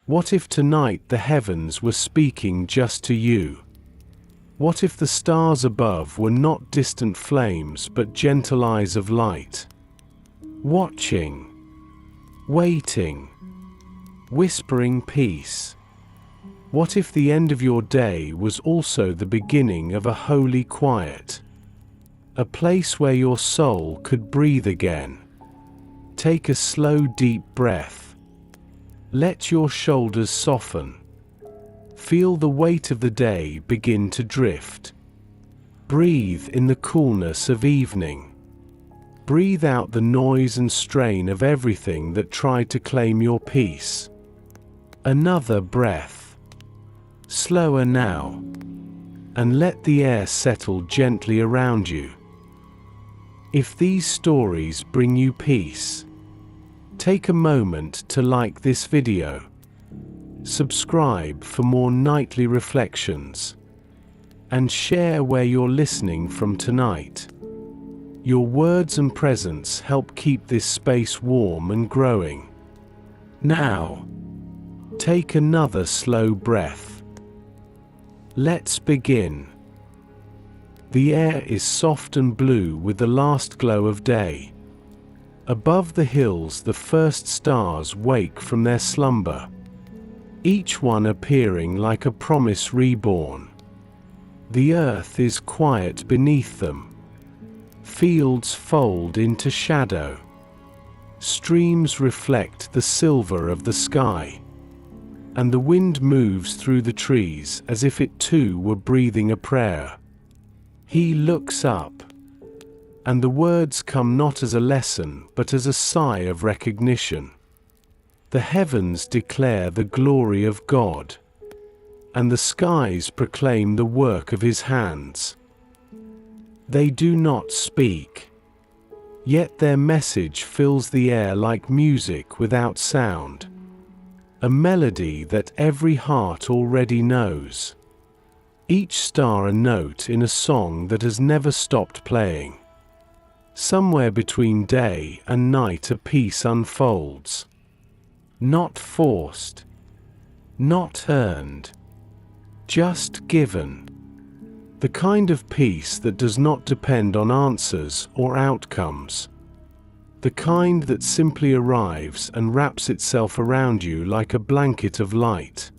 What if tonight the heavens were speaking just to you? What if the stars above were not distant flames but gentle eyes of light? Watching, waiting, whispering peace. What if the end of your day was also the beginning of a holy quiet? A place where your soul could breathe again. Take a slow, deep breath. Let your shoulders soften. Feel the weight of the day begin to drift. Breathe in the coolness of evening. Breathe out the noise and strain of everything that tried to claim your peace. Another breath. Slower now. And let the air settle gently around you. If these stories bring you peace, take a moment to like this video. Subscribe for more nightly reflections. And share where you're listening from tonight. Your words and presence help keep this space warm and growing. Now, take another slow breath. Let's begin. The air is soft and blue with the last glow of day. Above the hills, the first stars wake from their slumber, each one appearing like a promise reborn. The earth is quiet beneath them. Fields fold into shadow. Streams reflect the silver of the sky. And the wind moves through the trees as if it too were breathing a prayer. He looks up. And the words come not as a lesson but as a sigh of recognition. The heavens declare the glory of God, and the skies proclaim the work of His hands. They do not speak, yet their message fills the air like music without sound, a melody that every heart already knows. Each star a note in a song that has never stopped playing. Somewhere between day and night a peace unfolds. Not forced, not earned, just given. The kind of peace that does not depend on answers or outcomes. The kind that simply arrives and wraps itself around you like a blanket of light.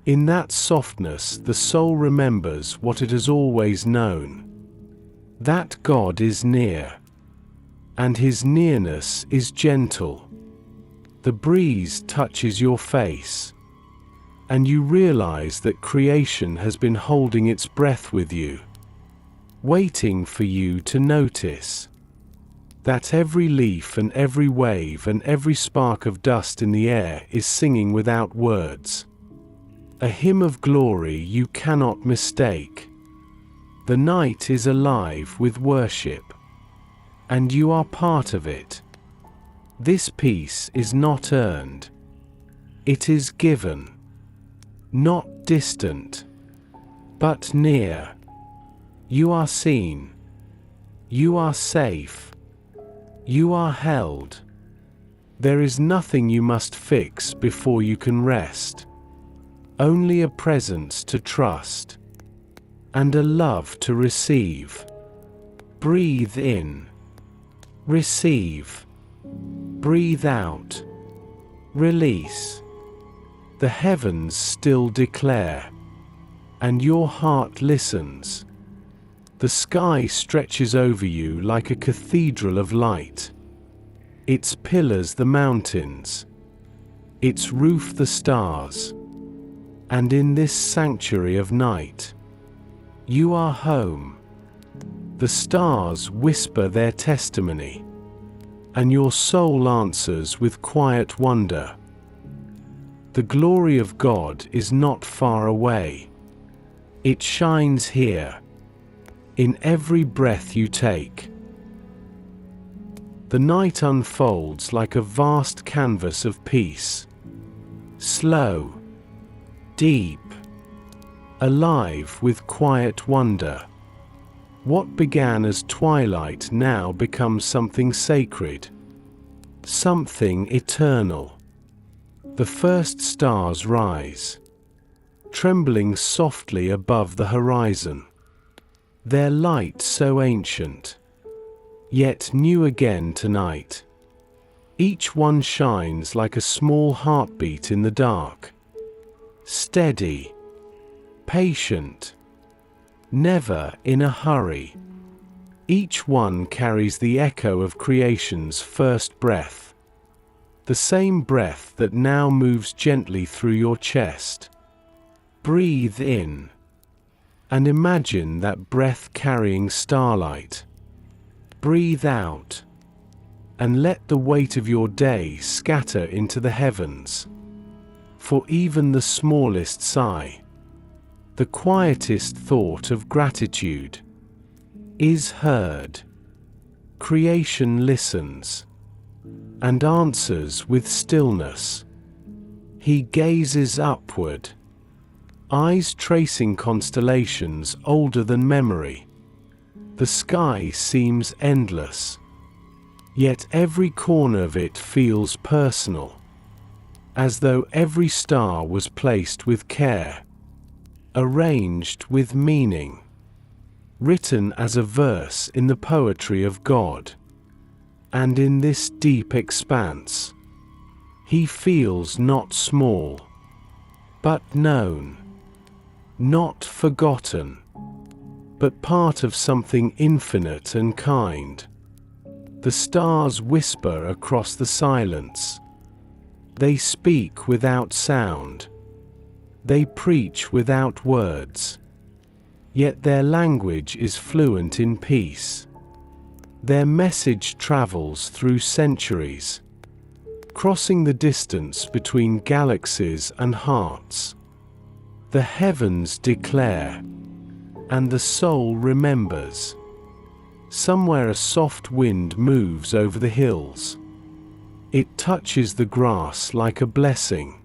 In that softness, the soul remembers what it has always known. That God is near, and His nearness is gentle. The breeze touches your face, and you realize that creation has been holding its breath with you, waiting for you to notice that every leaf and every wave and every spark of dust in the air is singing without words. A hymn of glory you cannot mistake. The night is alive with worship, and you are part of it. This peace is not earned. It is given. Not distant, but near. You are seen. You are safe. You are held. There is nothing you must fix before you can rest. Only a presence to trust, and a love to receive. Breathe in. Receive. Breathe out. Release. The heavens still declare, and your heart listens. The sky stretches over you like a cathedral of light. Its pillars the mountains, its roof the stars. And in this sanctuary of night, you are home. The stars whisper their testimony, and your soul answers with quiet wonder. The glory of God is not far away. It shines here, in every breath you take. The night unfolds like a vast canvas of peace. Slow, deep, alive with quiet wonder. What began as twilight now becomes something sacred, something eternal. The first stars rise, trembling softly above the horizon. Their light so ancient, yet new again tonight. Each one shines like a small heartbeat in the dark. Steady, patient, never in a hurry. Each one carries the echo of creation's first breath. The same breath that now moves gently through your chest. Breathe in, and imagine that breath carrying starlight. Breathe out, and let the weight of your day scatter into the heavens. For even the smallest sigh, the quietest thought of gratitude, is heard. Creation listens, and answers with stillness. He gazes upward, eyes tracing constellations older than memory. The sky seems endless, yet every corner of it feels personal, as though every star was placed with care, arranged with meaning, written as a verse in the poetry of God. And in this deep expanse, he feels not small, but known, not forgotten, but part of something infinite and kind. The stars whisper across the silence. They speak without sound. They preach without words. Yet their language is fluent in peace. Their message travels through centuries, crossing the distance between galaxies and hearts. The heavens declare, and the soul remembers. Somewhere a soft wind moves over the hills. It touches the grass like a blessing.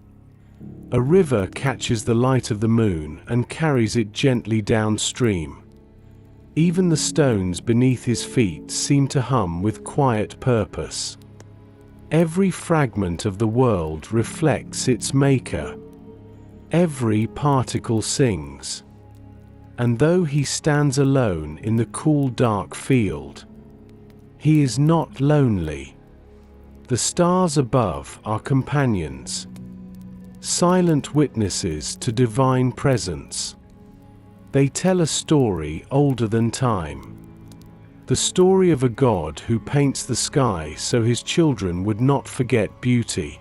A river catches the light of the moon and carries it gently downstream. Even the stones beneath his feet seem to hum with quiet purpose. Every fragment of the world reflects its maker. Every particle sings. And though he stands alone in the cool dark field, he is not lonely. The stars above are companions, silent witnesses to divine presence. They tell a story older than time. The story of a God who paints the sky so his children would not forget beauty.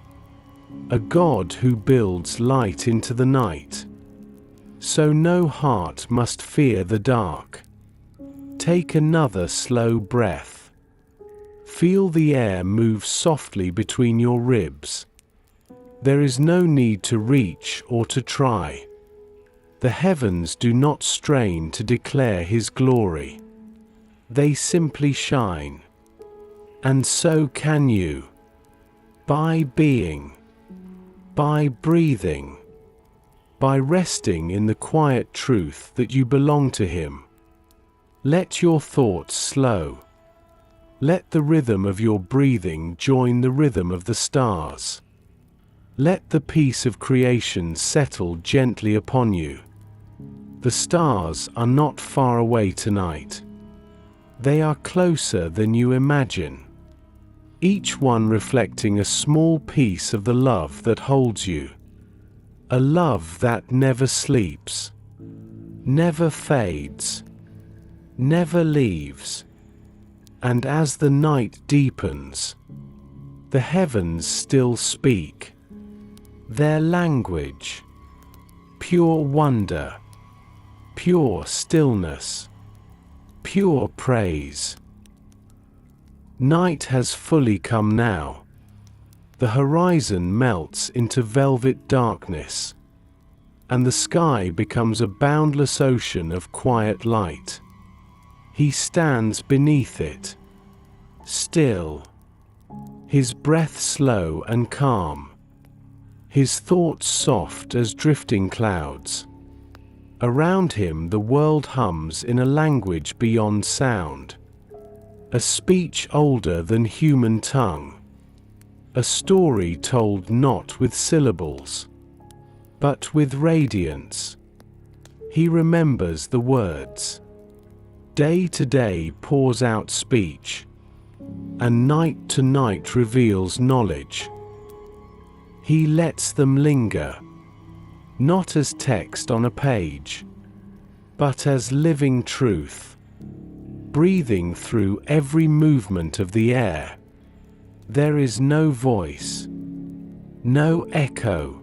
A God who builds light into the night, so no heart must fear the dark. Take another slow breath. Feel the air move softly between your ribs. There is no need to reach or to try. The heavens do not strain to declare his glory. They simply shine. And so can you. By being, by breathing, by resting in the quiet truth that you belong to him. Let your thoughts slow. Let the rhythm of your breathing join the rhythm of the stars. Let the peace of creation settle gently upon you. The stars are not far away tonight. They are closer than you imagine. Each one reflecting a small piece of the love that holds you. A love that never sleeps, never fades, never leaves. And as the night deepens, the heavens still speak. Their language, pure wonder, pure stillness, pure praise. Night has fully come now. The horizon melts into velvet darkness, and the sky becomes a boundless ocean of quiet light. He stands beneath it, still, his breath slow and calm, his thoughts soft as drifting clouds. Around him the world hums in a language beyond sound, a speech older than human tongue. a story told not with syllables, but with radiance. He remembers the words. Day to day pours out speech, and night to night reveals knowledge. He lets them linger, not as text on a page, but as living truth, breathing through every movement of the air. There is no voice, no echo,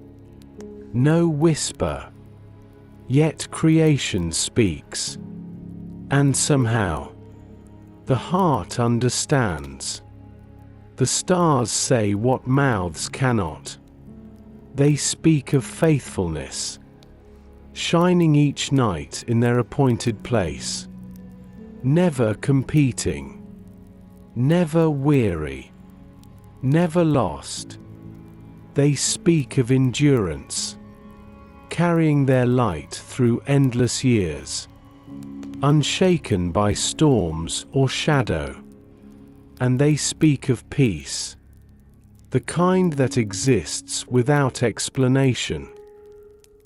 no whisper, yet creation speaks, and somehow the heart understands. The stars say what mouths cannot. They speak of faithfulness, shining each night in their appointed place, never competing, never weary, never lost. They speak of endurance, carrying their light through endless years, unshaken by storms or shadow. And they speak of peace, the kind that exists without explanation,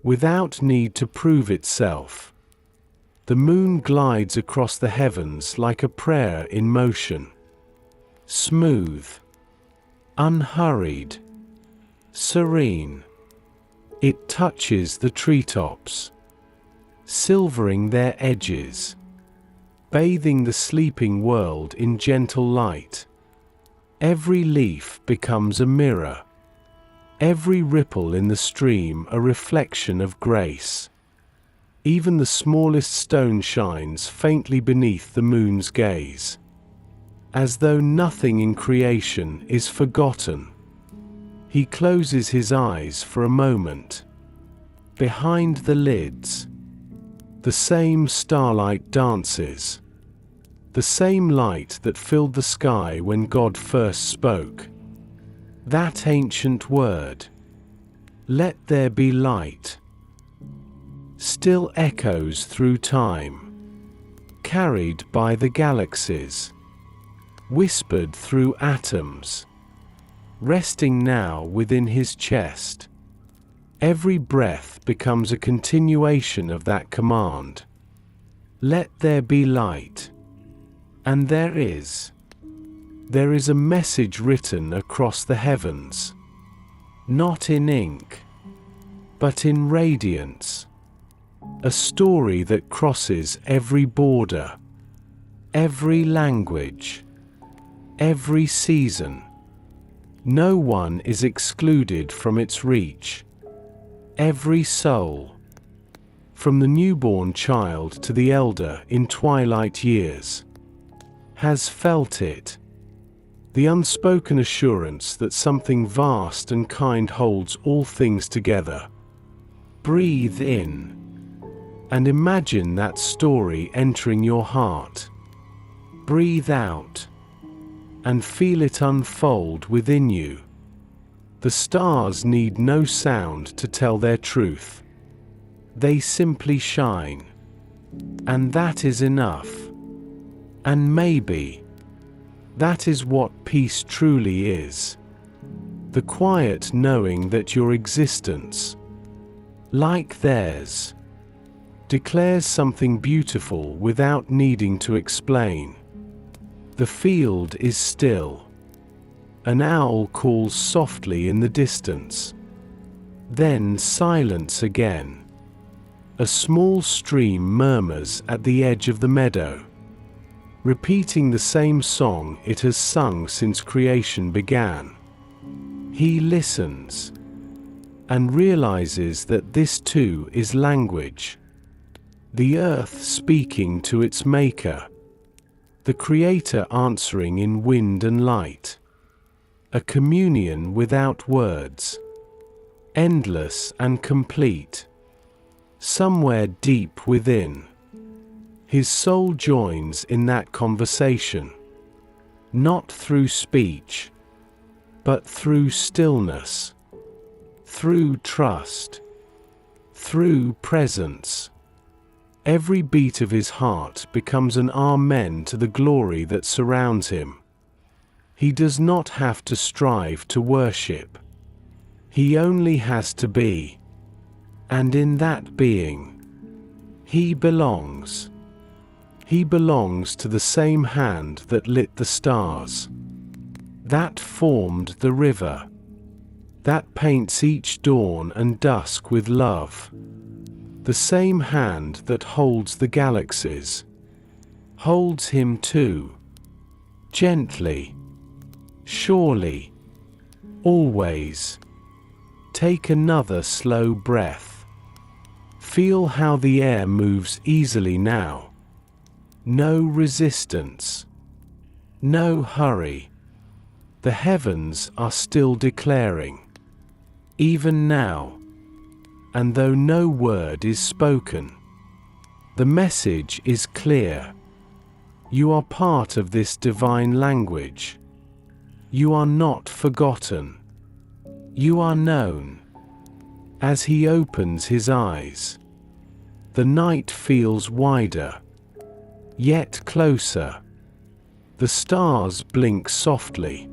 without need to prove itself. The moon glides across the heavens like a prayer in motion, smooth, unhurried, serene. It touches the treetops, silvering their edges, bathing the sleeping world in gentle light. Every leaf becomes a mirror, every ripple in the stream a reflection of grace. Even the smallest stone shines faintly beneath the moon's gaze, as though nothing in creation is forgotten. He closes his eyes for a moment. Behind the lids, the same starlight dances, the same light that filled the sky when God first spoke. That ancient word, "Let there be light," still echoes through time, carried by the galaxies, whispered through atoms, resting now within his chest. Every breath becomes a continuation of that command. Let there be light. And there is. There is a message written across the heavens, not in ink, but in radiance. A story that crosses every border, every language, every season. No one is excluded from its reach. Every soul, from the newborn child to the elder in twilight years, has felt it. The unspoken assurance that something vast and kind holds all things together. Breathe in, and imagine that story entering your heart. Breathe out, and feel it unfold within you. The stars need no sound to tell their truth. They simply shine. And that is enough. And maybe that is what peace truly is. The quiet knowing that your existence, like theirs, declares something beautiful without needing to explain. The field is still. An owl calls softly in the distance. Then silence again. A small stream murmurs at the edge of the meadow, repeating the same song it has sung since creation began. He listens, and realizes that this too is language. The earth speaking to its maker, the Creator answering in wind and light. A communion without words, endless and complete. Somewhere deep within, his soul joins in that conversation, not through speech, but through stillness, through trust, through presence. Every beat of his heart becomes an amen to the glory that surrounds him. He does not have to strive to worship. He only has to be. And in that being, he belongs. He belongs to the same hand that lit the stars, that formed the river, that paints each dawn and dusk with love. The same hand that holds the galaxies holds him too, gently, surely, always. Take another slow breath. Feel how the air moves easily now. No resistance. No hurry. The heavens are still declaring. Even now. And though no word is spoken, the message is clear. You are part of this divine language. You are not forgotten. You are known. As he opens his eyes, the night feels wider, yet closer. The stars blink softly,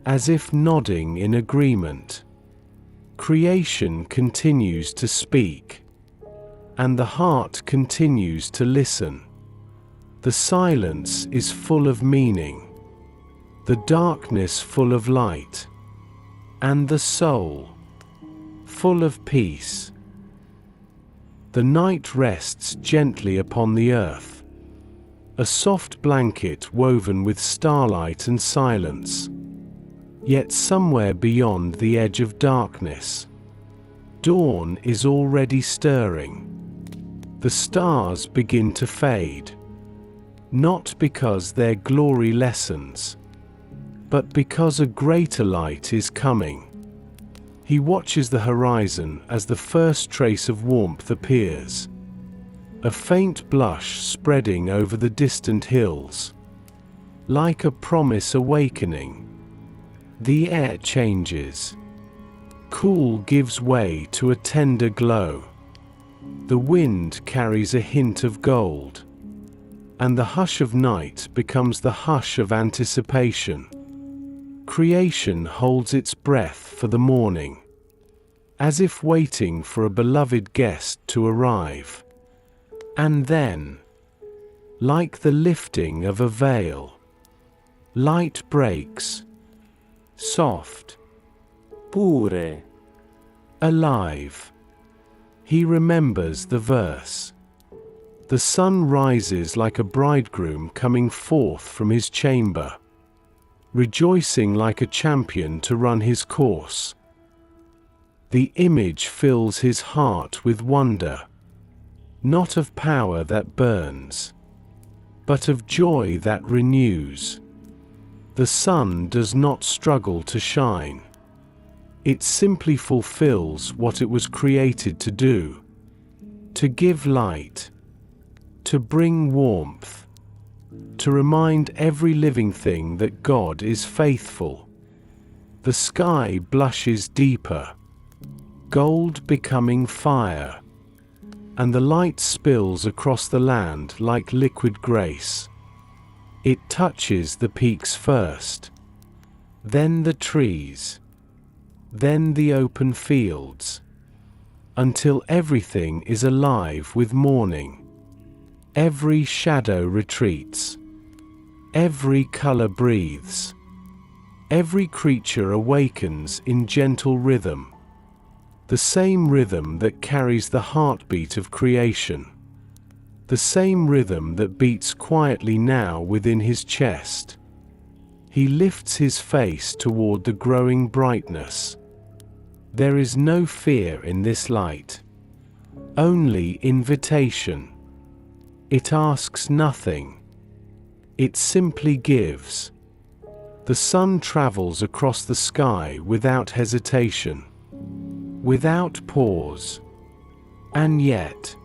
as if nodding in agreement. Creation continues to speak, and the heart continues to listen. The silence is full of meaning, the darkness full of light, and the soul full of peace. The night rests gently upon the earth, a soft blanket woven with starlight and silence. Yet somewhere beyond the edge of darkness, dawn is already stirring. The stars begin to fade, not because their glory lessens, but because a greater light is coming. He watches the horizon as the first trace of warmth appears, a faint blush spreading over the distant hills, like a promise awakening. The air changes. Cool gives way to a tender glow. The wind carries a hint of gold, and the hush of night becomes the hush of anticipation. Creation holds its breath for the morning, as if waiting for a beloved guest to arrive. And then, like the lifting of a veil, light breaks. Soft, pure, alive. He remembers the verse. The sun rises like a bridegroom coming forth from his chamber, rejoicing like a champion to run his course. The image fills his heart with wonder, not of power that burns, but of joy that renews. The sun does not struggle to shine. It simply fulfills what it was created to do. To give light. To bring warmth. To remind every living thing that God is faithful. The sky blushes deeper, gold becoming fire, and the light spills across the land like liquid grace. It touches the peaks first, then the trees, then the open fields, until everything is alive with morning. Every shadow retreats, every color breathes, every creature awakens in gentle rhythm, the same rhythm that carries the heartbeat of creation. The same rhythm that beats quietly now within his chest. He lifts his face toward the growing brightness. There is no fear in this light, only invitation. It asks nothing. It simply gives. The sun travels across the sky without hesitation, without pause. And yet,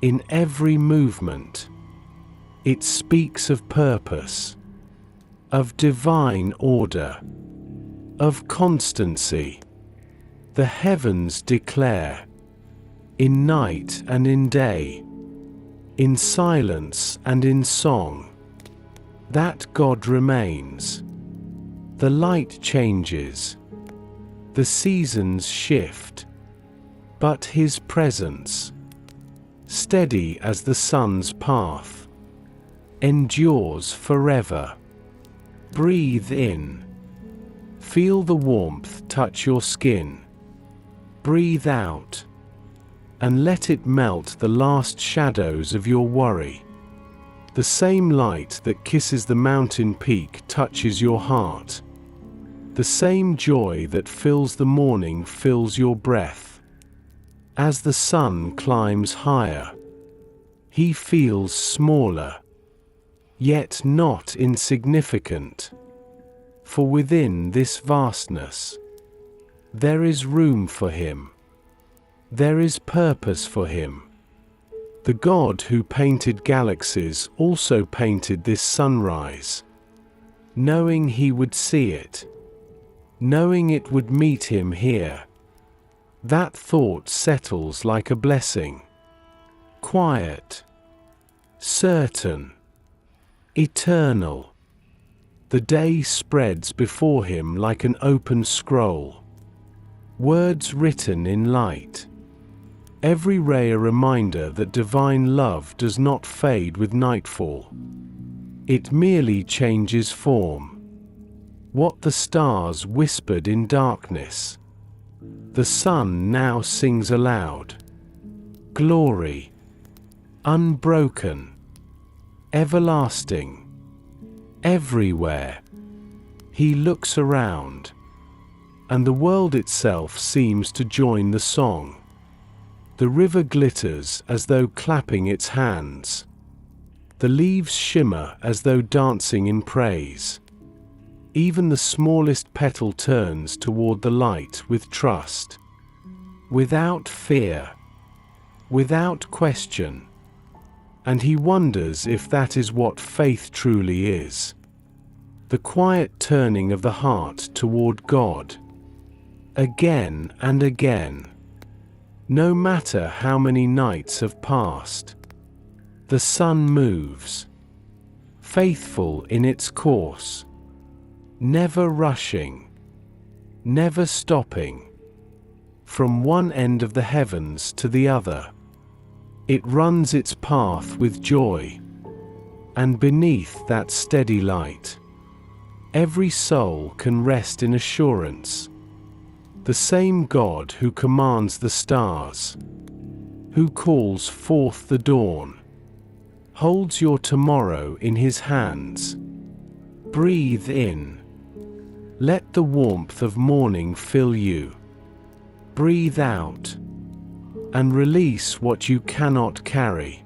in every movement, it speaks of purpose, of divine order, of constancy. The heavens declare, in night and in day, in silence and in song, that God remains. The light changes. The seasons shift. But his presence, steady as the sun's path, endures forever. Breathe in. Feel the warmth touch your skin. Breathe out. And let it melt the last shadows of your worry. The same light that kisses the mountain peak touches your heart. The same joy that fills the morning fills your breath. As the sun climbs higher, he feels smaller, yet not insignificant. For within this vastness, there is room for him. There is purpose for him. The God who painted galaxies also painted this sunrise, knowing he would see it, knowing it would meet him here. That thought settles like a blessing. Quiet, certain, eternal. The day spreads before him like an open scroll. Words written in light. Every ray a reminder that divine love does not fade with nightfall. It merely changes form. What the stars whispered in darkness, the sun now sings aloud. Glory, unbroken, everlasting, everywhere. He looks around, and the world itself seems to join the song. The river glitters as though clapping its hands. The leaves shimmer as though dancing in praise. Even the smallest petal turns toward the light with trust. Without fear. Without question. And he wonders if that is what faith truly is. The quiet turning of the heart toward God. Again and again. No matter how many nights have passed. The sun moves. Faithful in its course. Never rushing. Never stopping. From one end of the heavens to the other. It runs its path with joy. And beneath that steady light, every soul can rest in assurance. The same God who commands the stars, who calls forth the dawn, holds your tomorrow in his hands. Breathe in. Let the warmth of morning fill you. Breathe out. And release what you cannot carry.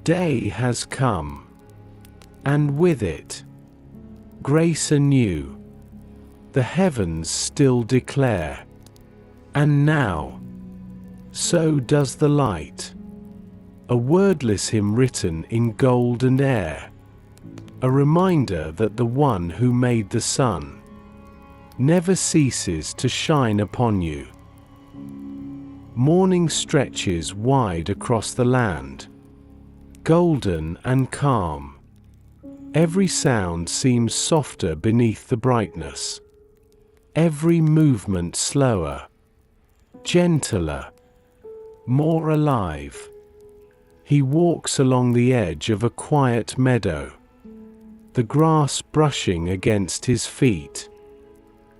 Day has come. And with it, grace anew. The heavens still declare. And now, so does the light. A wordless hymn written in gold and air. A reminder that the one who made the sun never ceases to shine upon you. Morning stretches wide across the land, golden and calm. Every sound seems softer beneath the brightness. Every movement slower, gentler, more alive. He walks along the edge of a quiet meadow, the grass brushing against his feet,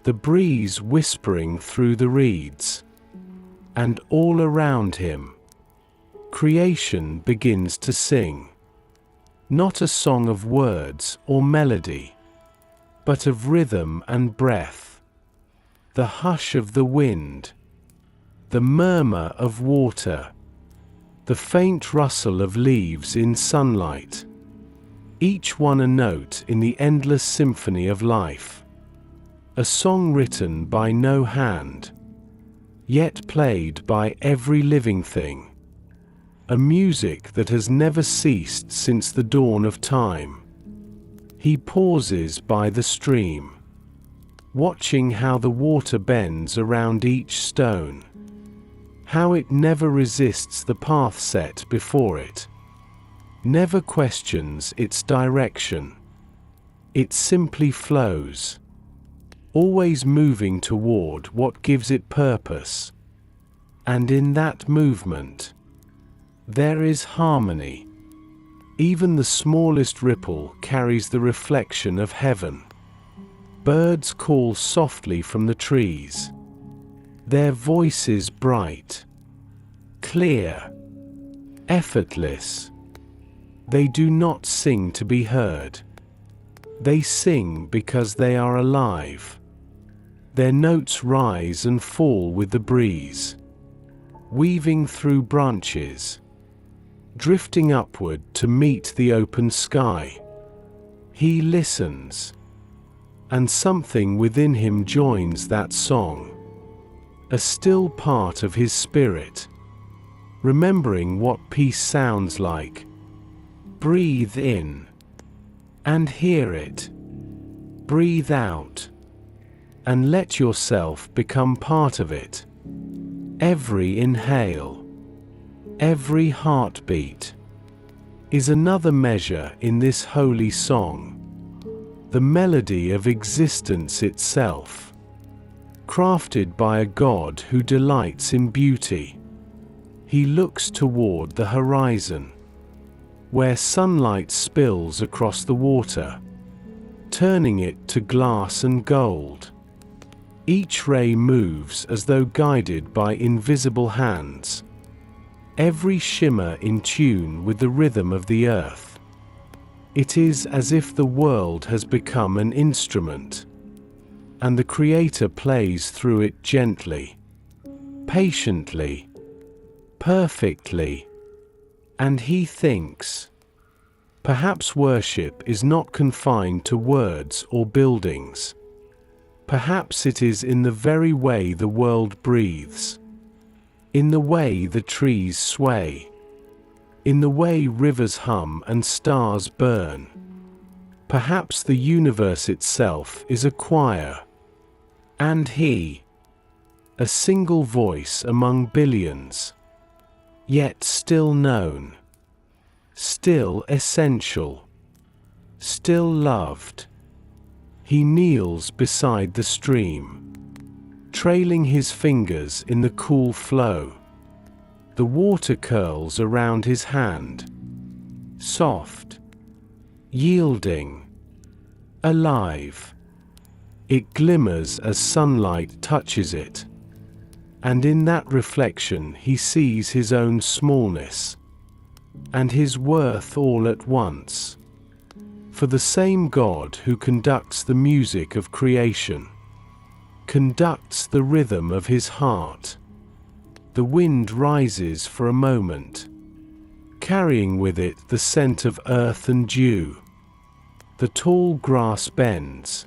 the breeze whispering through the reeds. And all around him, creation begins to sing. Not a song of words or melody, but of rhythm and breath. The hush of the wind, the murmur of water, the faint rustle of leaves in sunlight. Each one a note in the endless symphony of life. A song written by no hand, yet played by every living thing. A music that has never ceased since the dawn of time. He pauses by the stream, watching how the water bends around each stone, how it never resists the path set before it, never questions its direction. It simply flows. always moving toward what gives it purpose. And in that movement, there is harmony. Even the smallest ripple carries the reflection of heaven. Birds call softly from the trees. Their voices bright, clear, effortless. They do not sing to be heard. They sing because they are alive. Their notes rise and fall with the breeze, weaving through branches, drifting upward to meet the open sky. He listens, and something within him joins that song, a still part of his spirit, remembering what peace sounds like. Breathe in and hear it. Breathe out and let yourself become part of it. Every inhale, every heartbeat, is another measure in this holy song, the melody of existence itself, crafted by a God who delights in beauty. He looks toward the horizon, where sunlight spills across the water, turning it to glass and gold. Each ray moves as though guided by invisible hands, every shimmer in tune with the rhythm of the earth. It is as if the world has become an instrument, and the Creator plays through it gently, patiently, perfectly. And he thinks, perhaps worship is not confined to words or buildings. Perhaps it is in the very way the world breathes, in the way the trees sway, in the way rivers hum and stars burn. Perhaps the universe itself is a choir, and he, a single voice among billions, yet still known, still essential, still loved. He kneels beside the stream, trailing his fingers in the cool flow. The water curls around his hand, soft, yielding, alive. It glimmers as sunlight touches it, and in that reflection he sees his own smallness and his worth all at once. For the same God who conducts the music of creation conducts the rhythm of his heart. The wind rises for a moment, carrying with it the scent of earth and dew. The tall grass bends,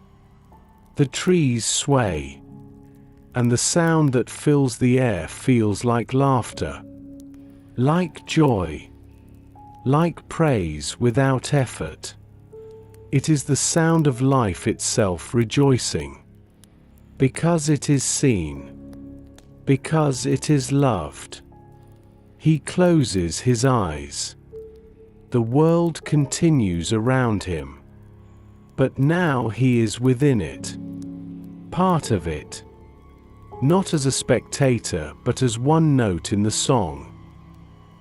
the trees sway, and the sound that fills the air feels like laughter, like joy, like praise without effort. It is the sound of life itself rejoicing, because it is seen, because it is loved. He closes his eyes. The world continues around him, but now he is within it, part of it, not as a spectator but as one note in the song,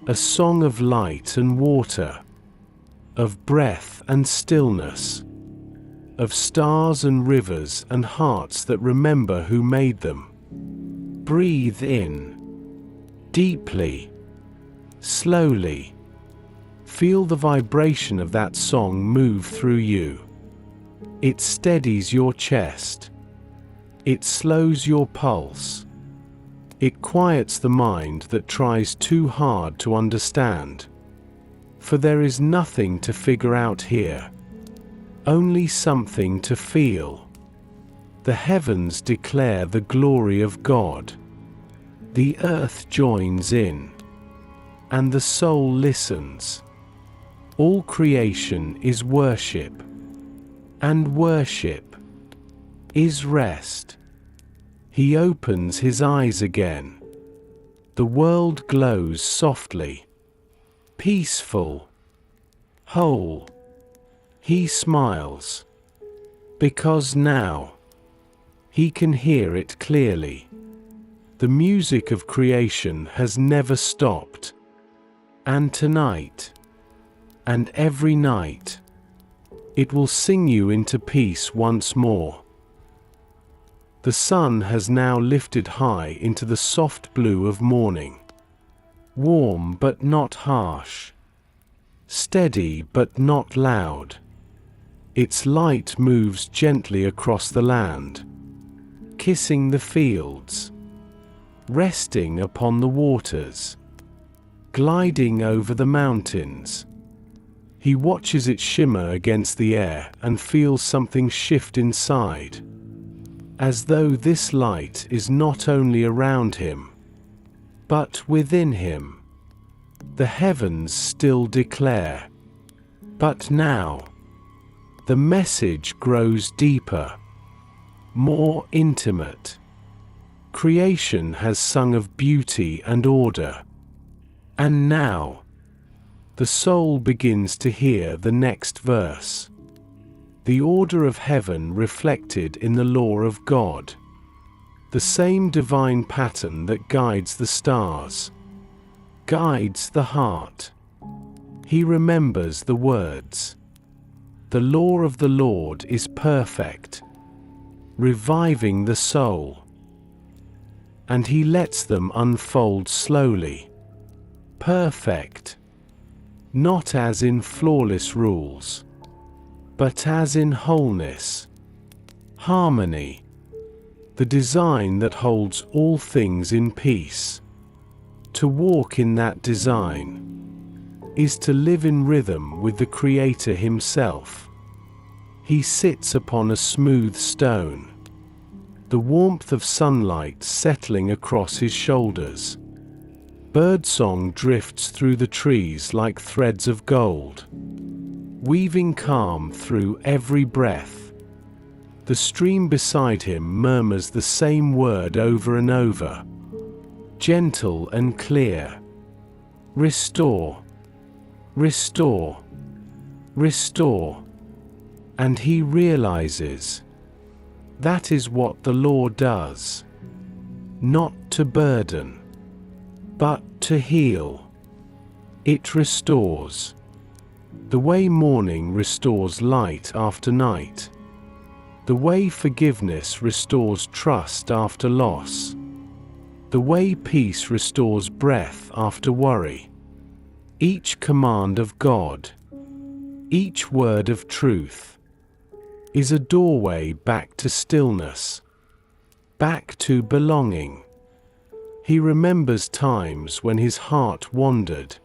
a song of light and water, of breath and stillness, of stars and rivers and hearts that remember who made them. Breathe in, deeply, slowly. Feel the vibration of that song move through you. It steadies your chest. It slows your pulse. It quiets the mind that tries too hard to understand. For there is nothing to figure out here, only something to feel. The heavens declare the glory of God. The earth joins in, and the soul listens. All creation is worship, and worship is rest. He opens his eyes again. The world glows softly, peaceful, whole. He smiles, because now He can hear it clearly. The music of creation has never stopped. And tonight, and every night, it will sing you into peace once more. The sun has now lifted high into the soft blue of morning. Warm but not harsh. Steady but not loud. Its light moves gently across the land, kissing the fields, resting upon the waters, gliding over the mountains. He watches it shimmer against the air and feels something shift inside, as though this light is not only around him, but within him. The heavens still declare, but now, the message grows deeper, more intimate. Creation has sung of beauty and order, and now, the soul begins to hear the next verse. The order of heaven reflected in the law of God. The same divine pattern that guides the stars, guides the heart. He remembers the words. The law of the Lord is perfect, reviving the soul. And he lets them unfold slowly. Perfect. Not as in flawless rules, but as in wholeness, harmony. The design that holds all things in peace. To walk in that design is to live in rhythm with the Creator himself. He sits upon a smooth stone, the warmth of sunlight settling across his shoulders. Birdsong drifts through the trees like threads of gold, weaving calm through every breath. The stream beside him murmurs the same word over and over, gentle and clear. Restore, restore, restore. And he realizes that is what the law does. Not to burden, but to heal. It restores. The way morning restores light after night. The way forgiveness restores trust after loss. The way peace restores breath after worry. Each command of God, each word of truth, is a doorway back to stillness, back to belonging. He remembers times when his heart wandered,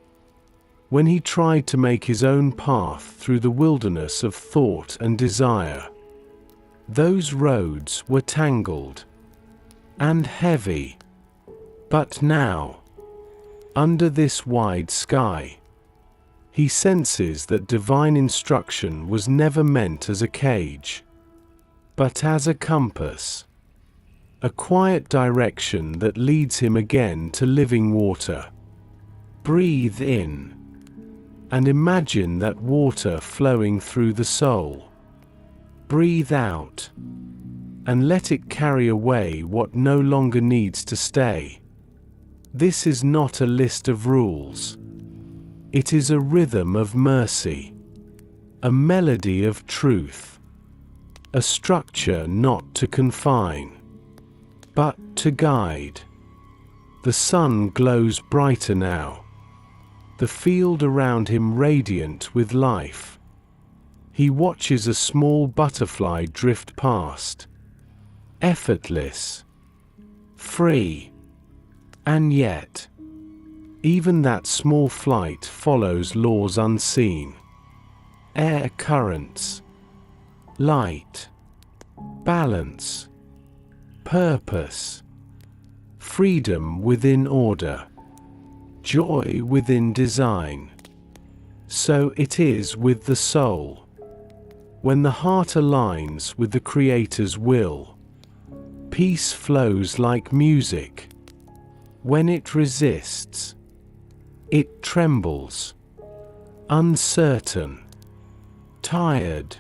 when he tried to make his own path through the wilderness of thought and desire. Those roads were tangled and heavy. But now, under this wide sky, he senses that divine instruction was never meant as a cage, but as a compass, a quiet direction that leads him again to living water. Breathe in, and imagine that water flowing through the soul. Breathe out, and let it carry away what no longer needs to stay. This is not a list of rules. It is a rhythm of mercy, a melody of truth, a structure not to confine, but to guide. The sun glows brighter now, the field around him radiant with life. He watches a small butterfly drift past, effortless, free. And yet, even that small flight follows laws unseen. Air currents, light, balance, purpose, freedom within order, joy within design. So it is with the soul. When the heart aligns with the Creator's will, peace flows like music. When it resists, it trembles, uncertain, tired.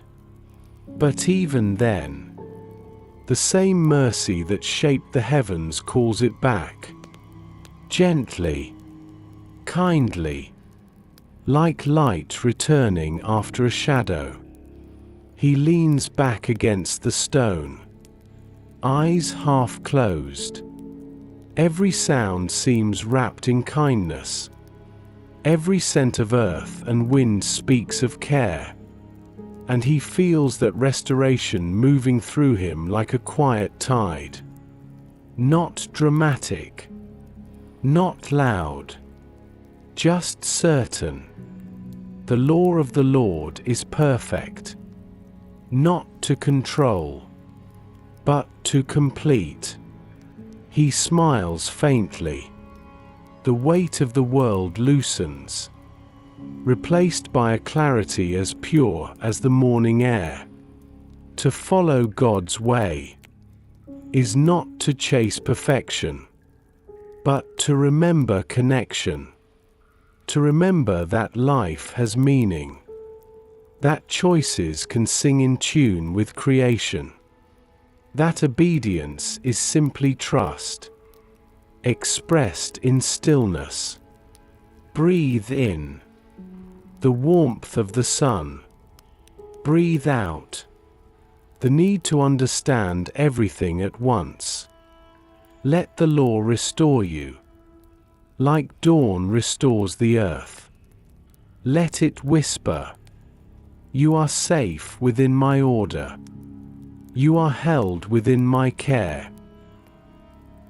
But even then, The same mercy that shaped the heavens calls it back. Gently, kindly, like light returning after a shadow. He leans back against the stone, eyes half closed. Every sound seems wrapped in kindness. Every scent of earth and wind speaks of care. And he feels that restoration moving through him like a quiet tide. Not dramatic, not loud, just certain. The law of the Lord is perfect, not to control, but to complete. He smiles faintly. The weight of the world loosens, replaced by a clarity as pure as the morning air. To follow God's way is not to chase perfection, but to remember connection. To remember that life has meaning, that choices can sing in tune with creation, that obedience is simply trust, expressed in stillness. Breathe in the warmth of the sun. Breathe out the need to understand everything at once. Let the law restore you, like dawn restores the earth. Let it whisper, "You are safe within my order. You are held within my care."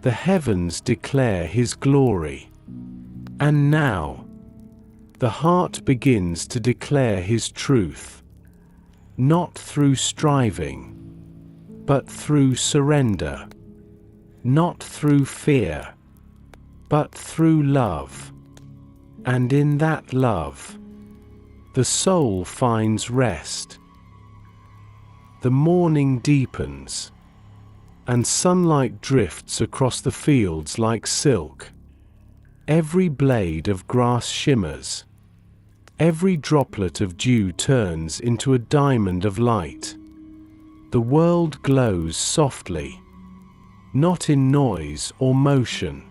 The heavens declare his glory. And now, the heart begins to declare his truth, not through striving, but through surrender, not through fear, but through love. And in that love, the soul finds rest. The morning deepens, and sunlight drifts across the fields like silk. Every blade of grass shimmers. Every droplet of dew turns into a diamond of light. The world glows softly, not in noise or motion,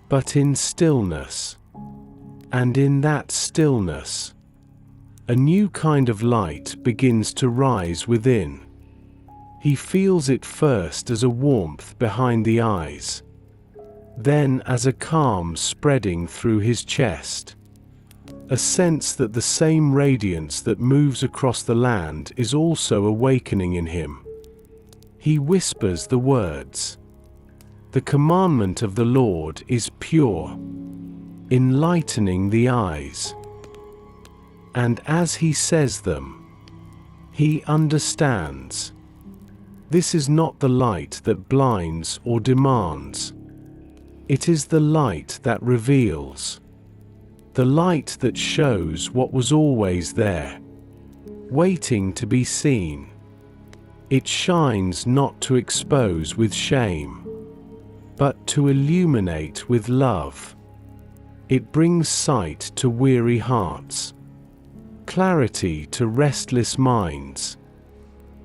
but in stillness. And in that stillness, a new kind of light begins to rise within. He feels it first as a warmth behind the eyes, then as a calm spreading through his chest. A sense that the same radiance that moves across the land is also awakening in him. He whispers the words, "The commandment of the Lord is pure, enlightening the eyes." And as he says them, he understands. This is not the light that blinds or demands. It is the light that reveals. The light that shows what was always there, waiting to be seen. It shines not to expose with shame, but to illuminate with love. It brings sight to weary hearts, clarity to restless minds,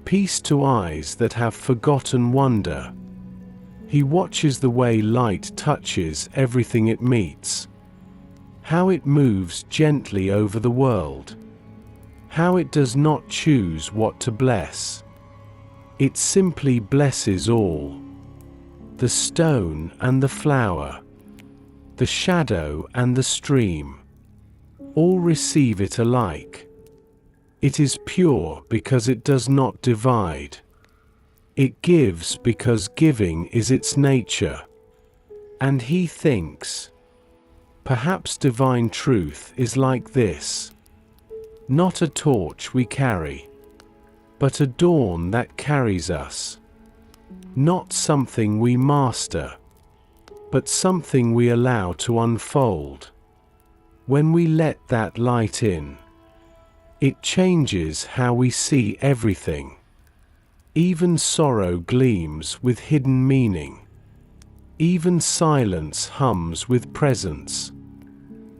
peace to eyes that have forgotten wonder. He watches the way light touches everything it meets, how it moves gently over the world, how it does not choose what to bless. It simply blesses all. The stone and the flower, the shadow and the stream, all receive it alike. It is pure because it does not divide. It gives because giving is its nature. And he thinks, perhaps divine truth is like this. Not a torch we carry, but a dawn that carries us. Not something we master, but something we allow to unfold. When we let that light in, it changes how we see everything. Even sorrow gleams with hidden meaning. Even silence hums with presence.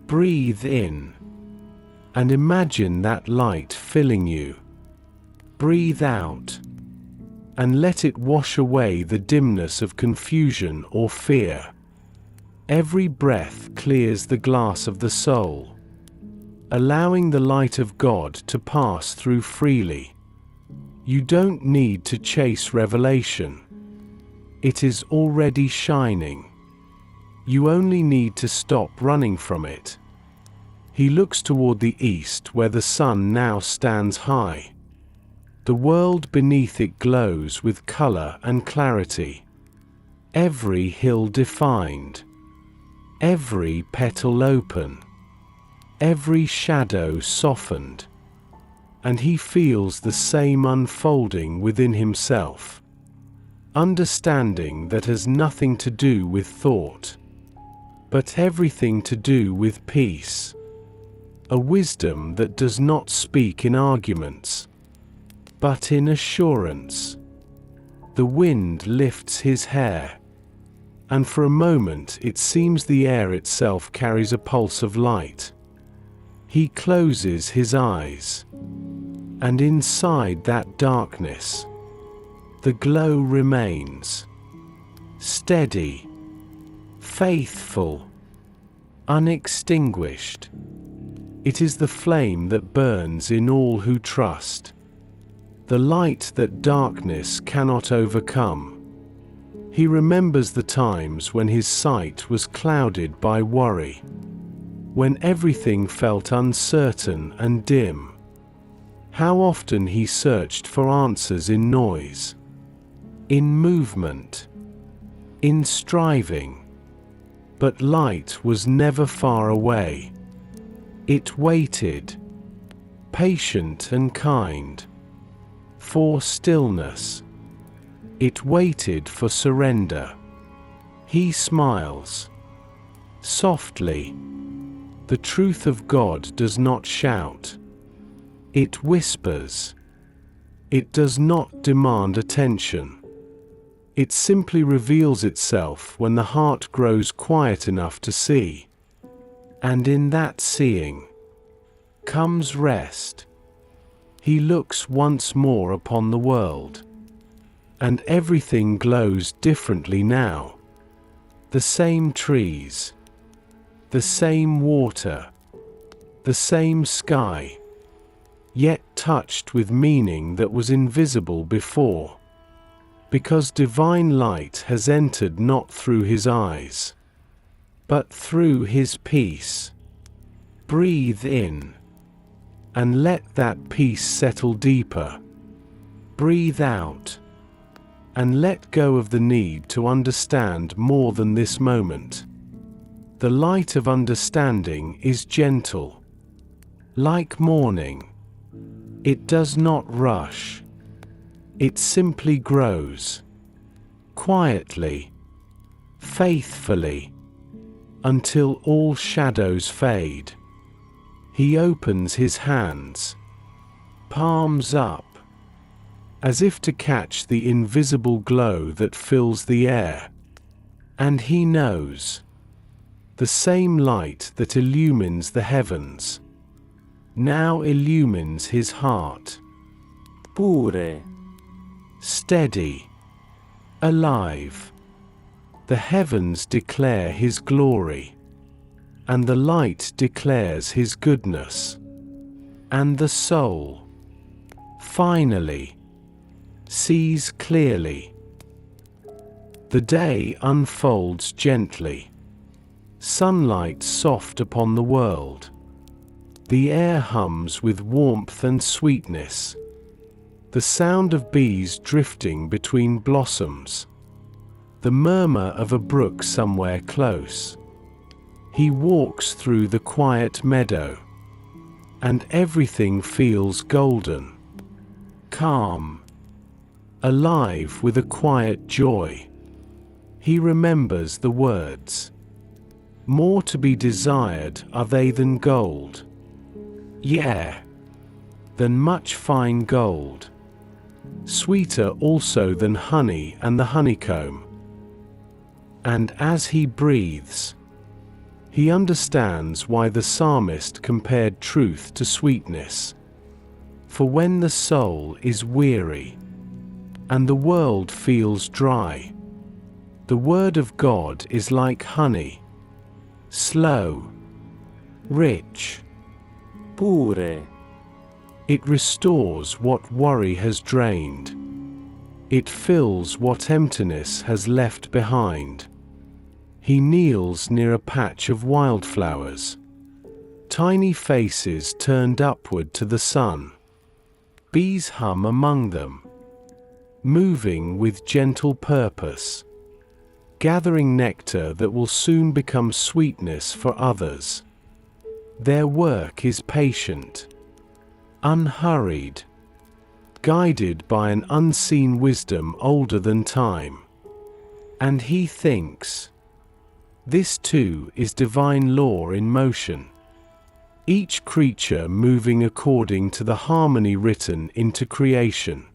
Breathe in, and imagine that light filling you. Breathe out, and let it wash away the dimness of confusion or fear. Every breath clears the glass of the soul, allowing the light of God to pass through freely. You don't need to chase revelation. It is already shining. You only need to stop running from it. He looks toward the east where the sun now stands high. The world beneath it glows with color and clarity. Every hill defined. Every petal open. Every shadow softened. And he feels the same unfolding within himself. Understanding that has nothing to do with thought, but everything to do with peace. A wisdom that does not speak in arguments, but in assurance. The wind lifts his hair, and for a moment it seems the air itself carries a pulse of light. He closes his eyes, and inside that darkness, the glow remains, steady, faithful, unextinguished. It is the flame that burns in all who trust, the light that darkness cannot overcome. He remembers the times when his sight was clouded by worry, when everything felt uncertain and dim. How often he searched for answers in noise, in movement, in striving. But light was never far away. It waited, patient and kind, for stillness. It waited for surrender. He smiles softly. The truth of God does not shout. It whispers. It does not demand attention. It simply reveals itself when the heart grows quiet enough to see. And in that seeing comes rest. He looks once more upon the world, and everything glows differently now. The same trees, the same water, the same sky, yet touched with meaning that was invisible before. Because divine light has entered not through his eyes, but through his peace. Breathe in, and let that peace settle deeper. Breathe out, and let go of the need to understand more than this moment. The light of understanding is gentle. Like morning, it does not rush. It simply grows, quietly, faithfully, until all shadows fade. He opens his hands, palms up, as if to catch the invisible glow that fills the air. And he knows, the same light that illumines the heavens now illumines his heart. Pure. Steady, alive. The heavens declare his glory, and the light declares his goodness. And the soul, finally, sees clearly. The day unfolds gently, sunlight soft upon the world. The air hums with warmth and sweetness. The sound of bees drifting between blossoms. The murmur of a brook somewhere close. He walks through the quiet meadow, and everything feels golden, calm, alive with a quiet joy. He remembers the words, "More to be desired are they than gold." Yeah, than much fine gold. Sweeter also than honey and the honeycomb. And as he breathes, he understands why the psalmist compared truth to sweetness. For when the soul is weary, and the world feels dry. The Word of God is like honey, slow, rich, pure. It restores what worry has drained. It fills what emptiness has left behind. He kneels near a patch of wildflowers, tiny faces turned upward to the sun. Bees hum among them, moving with gentle purpose, gathering nectar that will soon become sweetness for others. Their work is patient, unhurried, guided by an unseen wisdom older than time. And he thinks, this too is divine law in motion, each creature moving according to the harmony written into creation,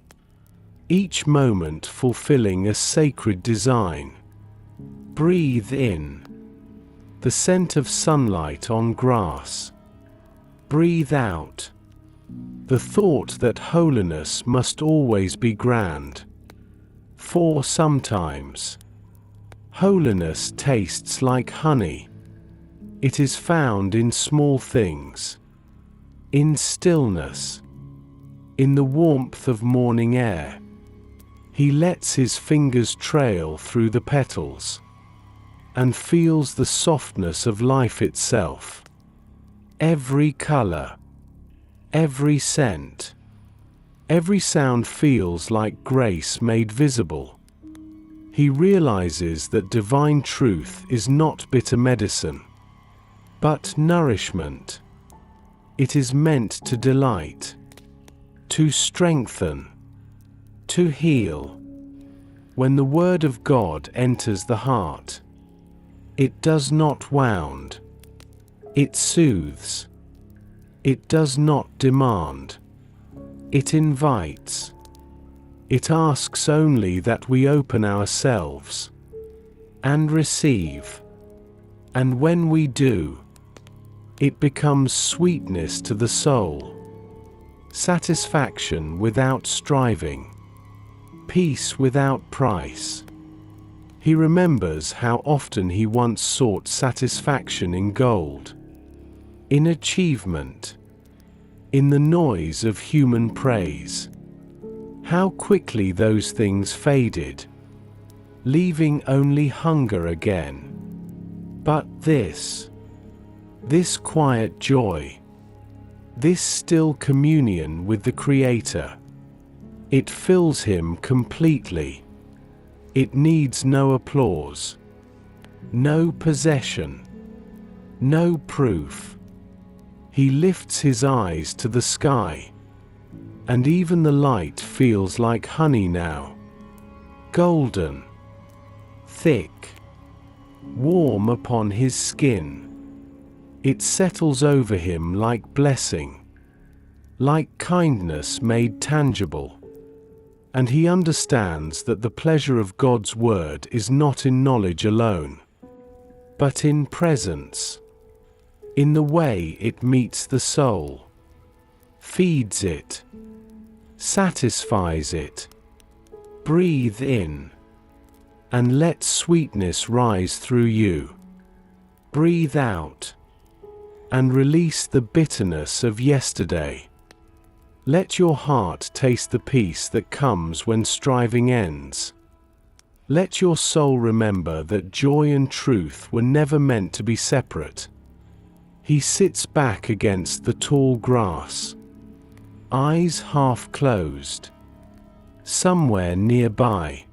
each moment fulfilling a sacred design. Breathe in the scent of sunlight on grass. Breathe out the thought that holiness must always be grand. For sometimes, holiness tastes like honey. It is found in small things, in stillness, in the warmth of morning air. He lets his fingers trail through the petals, and feels the softness of life itself. Every color, every scent, every sound feels like grace made visible. He realizes that divine truth is not bitter medicine, but nourishment. It is meant to delight, to strengthen, to heal. When the Word of God enters the heart, it does not wound. It soothes. It does not demand. It invites. It asks only that we open ourselves and receive. And when we do, it becomes sweetness to the soul, satisfaction without striving, peace without price. He remembers how often he once sought satisfaction in gold, in achievement, in the noise of human praise. How quickly those things faded, leaving only hunger again. But this quiet joy, this still communion with the Creator, it fills him completely. It needs no applause, no possession, no proof. He lifts his eyes to the sky, and even the light feels like honey now, golden, thick, warm upon his skin. It settles over him like blessing, like kindness made tangible. And he understands that the pleasure of God's word is not in knowledge alone, but in presence, in the way it meets the soul, feeds it, satisfies it. Breathe in, and let sweetness rise through you. Breathe out, and release the bitterness of yesterday. Let your heart taste the peace that comes when striving ends. Let your soul remember that joy and truth were never meant to be separate. He sits back against the tall grass, eyes half closed. Somewhere nearby,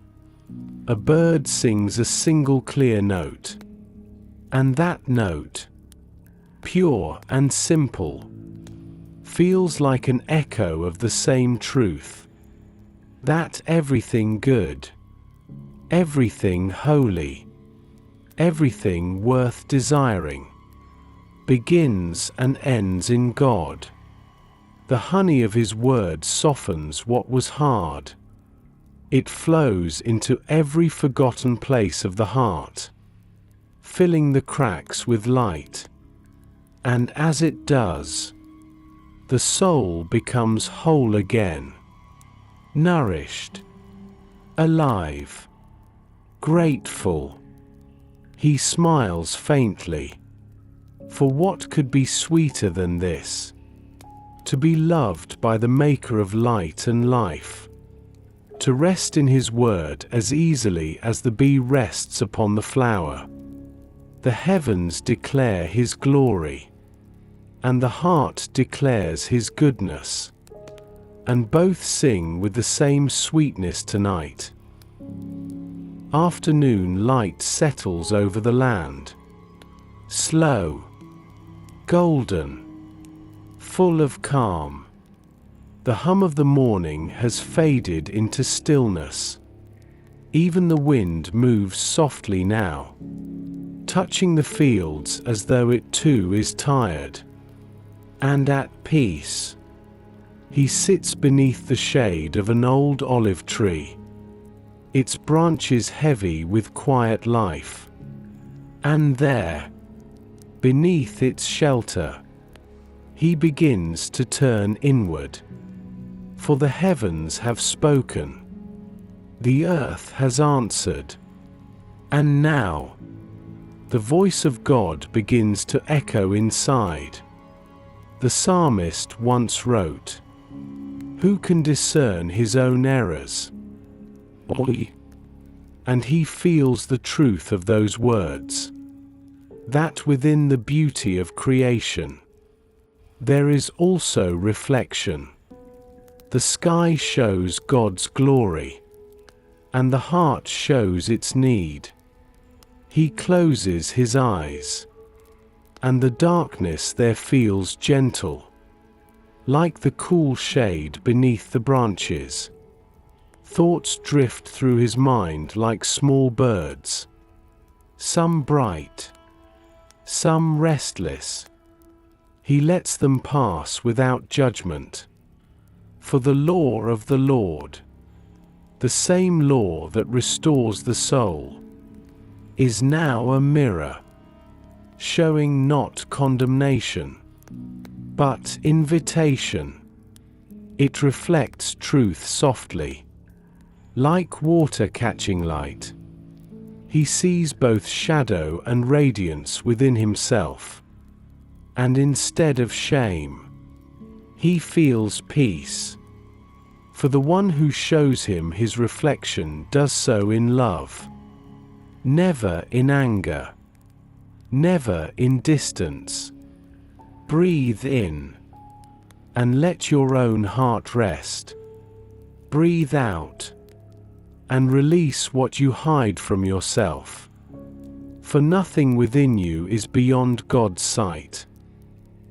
a bird sings a single clear note. And that note, pure and simple, feels like an echo of the same truth, that everything good, everything holy, everything worth desiring, begins and ends in God. The honey of his word softens what was hard. It flows into every forgotten place of the heart, filling the cracks with light. And as it does, the soul becomes whole again, nourished, alive, grateful. He smiles faintly. For what could be sweeter than this? To be loved by the Maker of light and life. To rest in His word as easily as the bee rests upon the flower. The heavens declare His glory, and the heart declares His goodness. And both sing with the same sweetness tonight. Afternoon light settles over the land. Slow, golden, full of calm. The hum of the morning has faded into stillness. Even the wind moves softly now, touching the fields as though it too is tired. And at peace, he sits beneath the shade of an old olive tree, its branches heavy with quiet life. And there, beneath its shelter, he begins to turn inward. For the heavens have spoken, the earth has answered, and now, the voice of God begins to echo inside. The psalmist once wrote, "Who can discern his own errors?" And he feels the truth of those words. That within the beauty of creation, there is also reflection. The sky shows God's glory, and the heart shows its need. He closes his eyes, and the darkness there feels gentle, like the cool shade beneath the branches. Thoughts drift through his mind like small birds, some bright, some restless. He lets them pass without judgment. For the law of the Lord, the same law that restores the soul, is now a mirror, showing not condemnation, but invitation. It reflects truth softly, like water catching light. He sees both shadow and radiance within himself, and instead of shame, he feels peace. For the one who shows him his reflection does so in love, never in anger, never in distance. Breathe in, and let your own heart rest. Breathe out, and release what you hide from yourself. For nothing within you is beyond God's sight,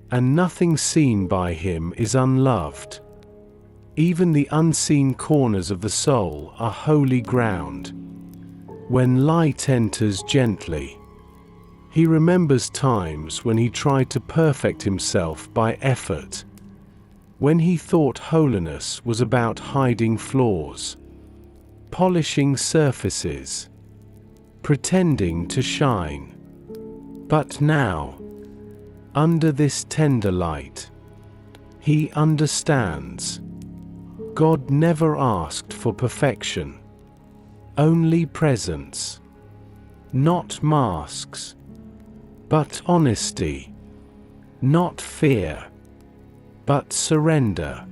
and nothing seen by Him is unloved. Even the unseen corners of the soul are holy ground. When light enters gently, he remembers times when he tried to perfect himself by effort, when he thought holiness was about hiding flaws, polishing surfaces, pretending to shine. But now, under this tender light, he understands. God never asked for perfection, only presence. Not masks, but honesty. Not fear, but surrender.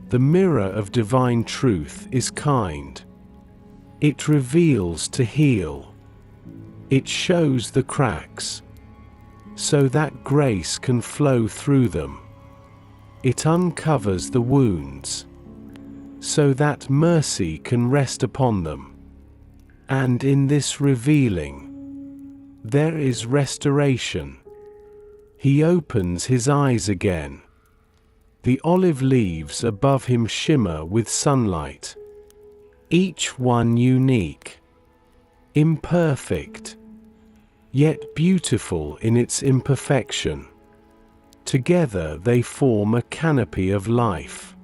The mirror of divine truth is kind. It reveals to heal. It shows the cracks, so that grace can flow through them. It uncovers the wounds, so that mercy can rest upon them. And in this revealing, there is restoration. He opens his eyes again. The olive leaves above him shimmer with sunlight, each one unique, imperfect, yet beautiful in its imperfection. Together they form a canopy of life.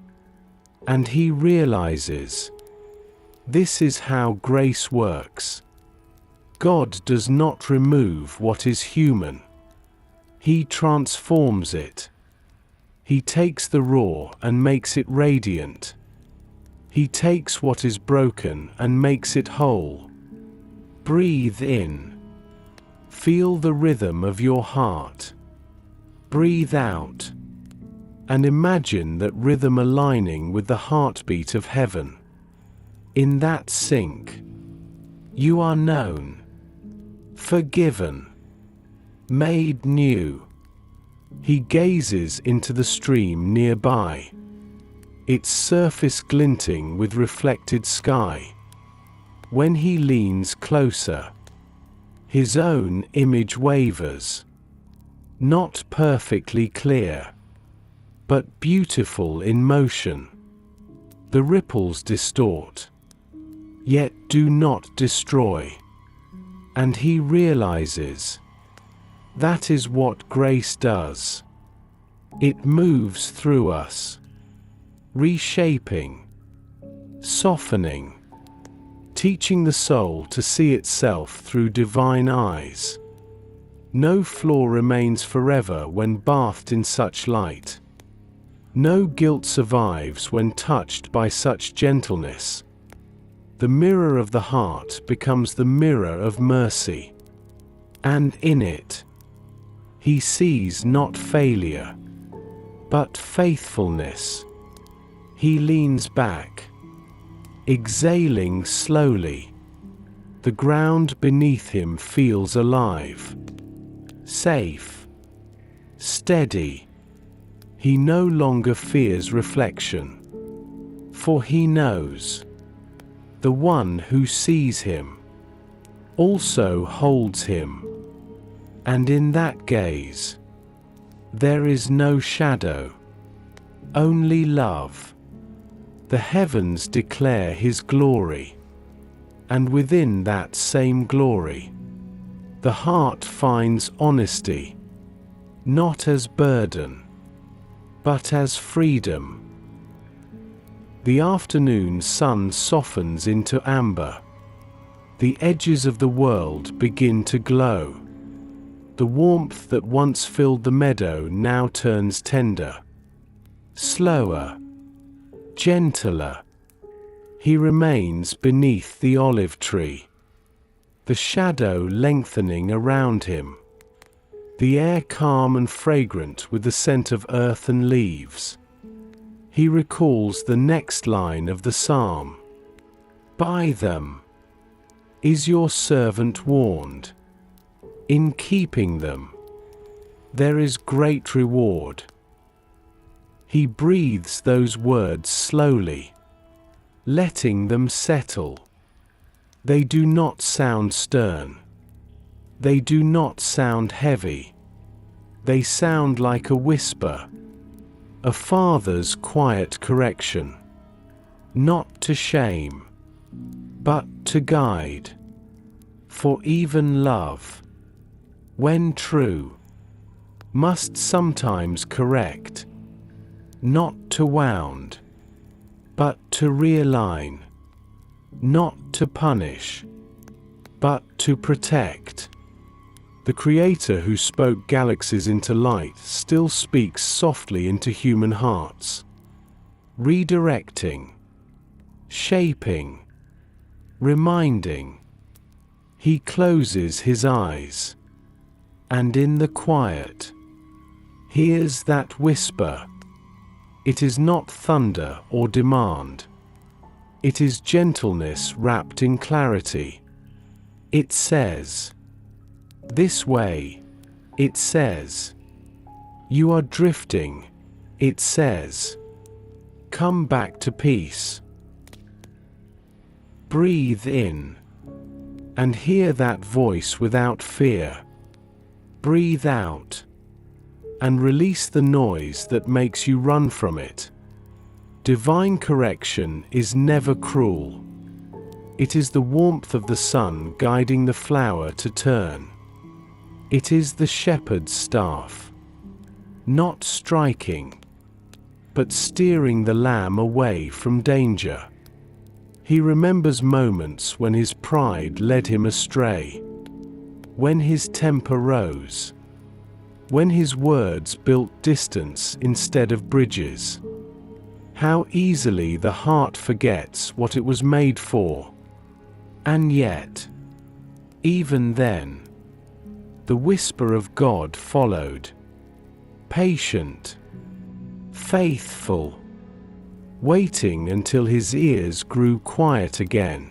And he realizes, this is how grace works. God does not remove what is human. He transforms it. He takes the raw and makes it radiant. He takes what is broken and makes it whole. Breathe in. Feel the rhythm of your heart. Breathe out. And imagine that rhythm aligning with the heartbeat of heaven. In that sync, you are known, forgiven, made new. He gazes into the stream nearby, its surface glinting with reflected sky. When he leans closer, his own image wavers, not perfectly clear, but beautiful in motion. The ripples distort, yet do not destroy. And he realizes, that is what grace does. It moves through us, reshaping, softening, teaching the soul to see itself through divine eyes. No flaw remains forever when bathed in such light. No guilt survives when touched by such gentleness. The mirror of the heart becomes the mirror of mercy. And in it, he sees not failure, but faithfulness. He leans back, exhaling slowly. The ground beneath him feels alive, safe, steady. He no longer fears reflection, for he knows the one who sees him also holds him. And in that gaze, there is no shadow, only love. The heavens declare his glory, and within that same glory, the heart finds honesty, not as burden, but as freedom. The afternoon sun softens into amber. The edges of the world begin to glow. The warmth that once filled the meadow now turns tender. Slower, gentler. He remains beneath the olive tree, the shadow lengthening around him, the air calm and fragrant with the scent of earth and leaves. He recalls the next line of the psalm. By them is your servant warned. In keeping them, there is great reward. He breathes those words slowly, letting them settle. They do not sound stern. They do not sound heavy. They sound like a whisper, a father's quiet correction, not to shame, but to guide. For even love, when true, must sometimes correct, not to wound, but to realign, not to punish, but to protect. The Creator who spoke galaxies into light still speaks softly into human hearts, redirecting, shaping, reminding. He closes his eyes, and in the quiet, hears that whisper. It is not thunder or demand. It is gentleness wrapped in clarity. It says, "This way," it says. "You are drifting," it says. "Come back to peace." Breathe in, and hear that voice without fear. Breathe out, and release the noise that makes you run from it. Divine correction is never cruel. It is the warmth of the sun guiding the flower to turn. It is the shepherd's staff, not striking, but steering the lamb away from danger. He remembers moments when his pride led him astray, when his temper rose, when his words built distance instead of bridges. How easily the heart forgets what it was made for. And yet, even then, the whisper of God followed. Patient, faithful, waiting until his ears grew quiet again.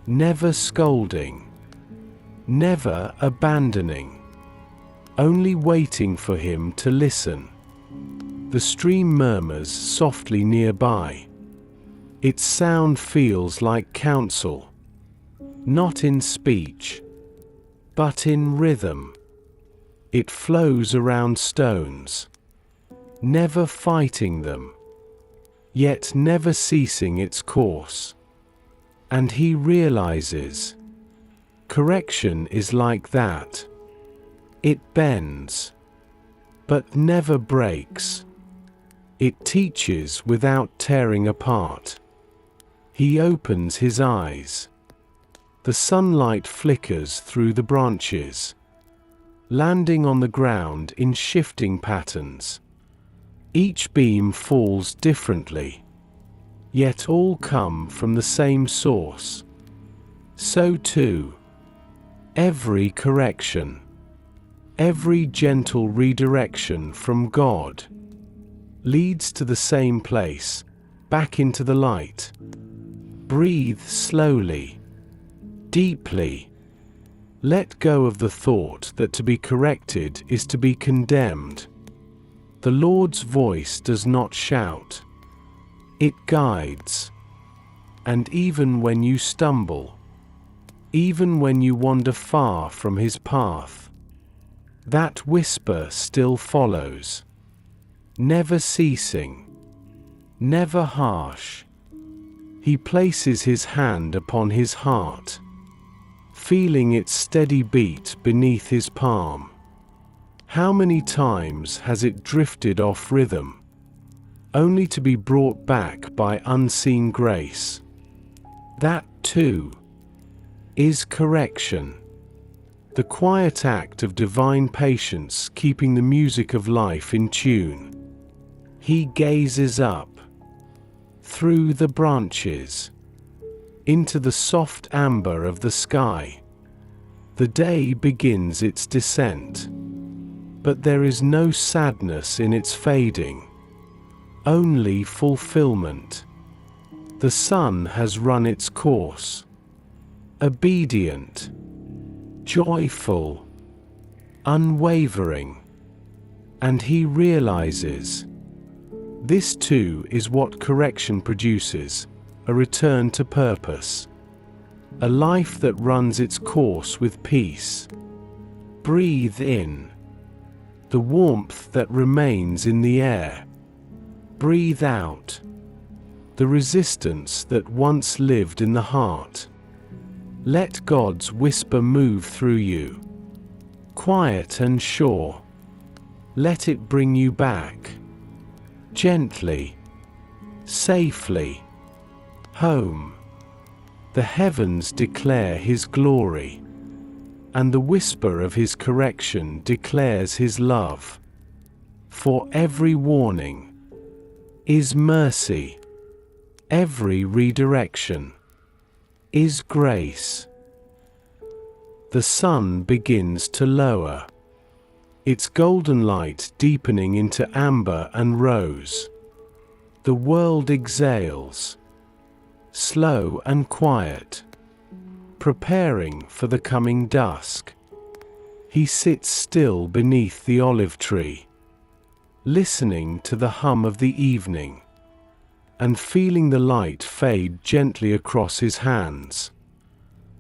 Never scolding, never abandoning, only waiting for him to listen. The stream murmurs softly nearby. Its sound feels like counsel, not in speech, but in rhythm. It flows around stones, never fighting them, yet never ceasing its course. And he realizes, correction is like that. It bends, but never breaks. It teaches without tearing apart. He opens his eyes. The sunlight flickers through the branches, landing on the ground in shifting patterns. Each beam falls differently, yet all come from the same source. So too, every correction, every gentle redirection from God, leads to the same place, back into the light. Breathe slowly, deeply. Let go of the thought that to be corrected is to be condemned. The Lord's voice does not shout. It guides. And even when you stumble, even when you wander far from his path, that whisper still follows, never ceasing, never harsh. He places his hand upon his heart, feeling its steady beat beneath his palm. How many times has it drifted off rhythm, only to be brought back by unseen grace? That, too, is correction. The quiet act of divine patience keeping the music of life in tune. He gazes up, through the branches, into the soft amber of the sky. The day begins its descent, but there is no sadness in its fading, only fulfillment. The sun has run its course, obedient, joyful, unwavering, and he realizes, this too is what correction produces, a return to purpose, a life that runs its course with peace. Breathe in the warmth that remains in the air. Breathe out the resistance that once lived in the heart. Let God's whisper move through you, quiet and sure. Let it bring you back, gently, safely, home. The heavens declare his glory, and the whisper of his correction declares his love. For every warning is mercy, every redirection is grace. The sun begins to lower, its golden light deepening into amber and rose. The world exhales, slow and quiet, preparing for the coming dusk. He sits still beneath the olive tree, listening to the hum of the evening, and feeling the light fade gently across his hands.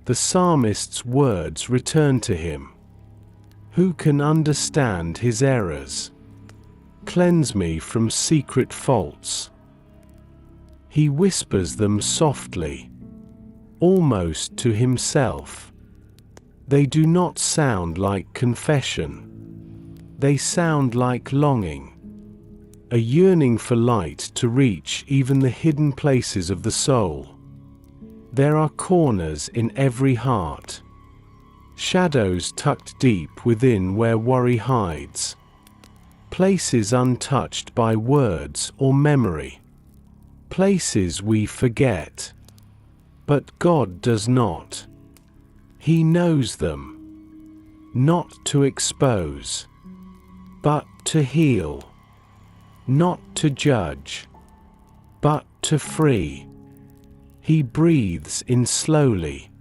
The psalmist's words return to him. Who can understand his errors? Cleanse me from secret faults. He whispers them softly, almost to himself. They do not sound like confession. They sound like longing, a yearning for light to reach even the hidden places of the soul. There are corners in every heart, shadows tucked deep within where worry hides, places untouched by words or memory. places we forget. But God does not. He knows them, not to expose, but to heal, not to judge, but to free. He breathes in slowly,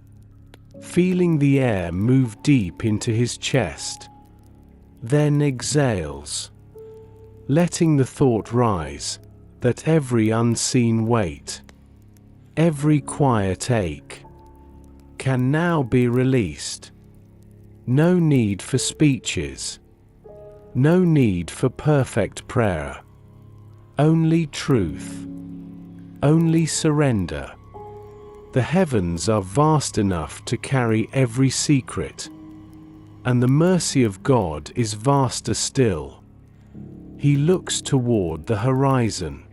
feeling the air move deep into his chest, then exhales, letting the thought rise that every unseen weight, every quiet ache, can now be released. No need for speeches, no need for perfect prayer, only truth, only surrender. The heavens are vast enough to carry every secret, and the mercy of God is vaster still. He looks toward the horizon.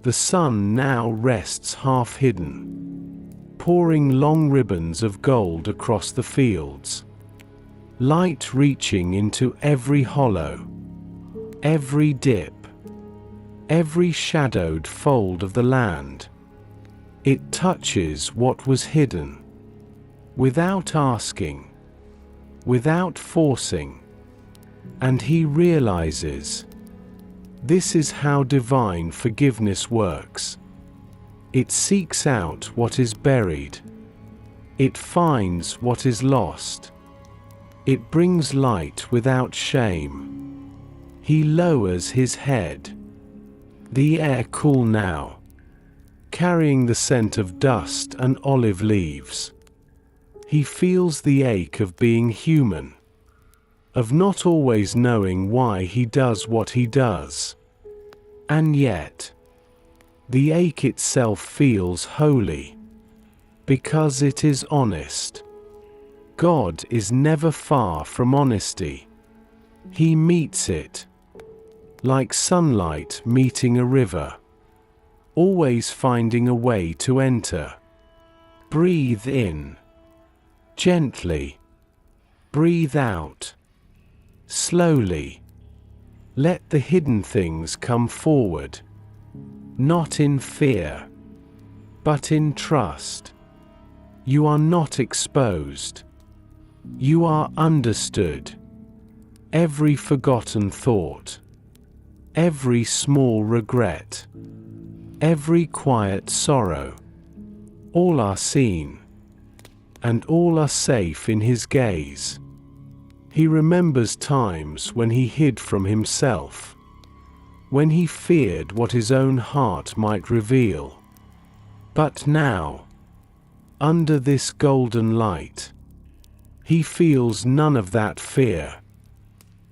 The sun now rests half hidden, pouring long ribbons of gold across the fields, light reaching into every hollow, every dip, every shadowed fold of the land. It touches what was hidden, without asking, without forcing, and he realizes, this is how divine forgiveness works. It seeks out what is buried. It finds what is lost. It brings light without shame. He lowers his head. The air cool now, carrying the scent of dust and olive leaves. He feels the ache of being human, of not always knowing why he does what he does. And yet, the ache itself feels holy, because it is honest. God is never far from honesty. He meets it, like sunlight meeting a river, always finding a way to enter. Breathe in, gently. Breathe out, slowly. Let the hidden things come forward, not in fear, but in trust. You are not exposed. You are understood. Every forgotten thought, every small regret, every quiet sorrow, all are seen, and all are safe in his gaze. He remembers times when he hid from himself, when he feared what his own heart might reveal. But now, under this golden light, he feels none of that fear,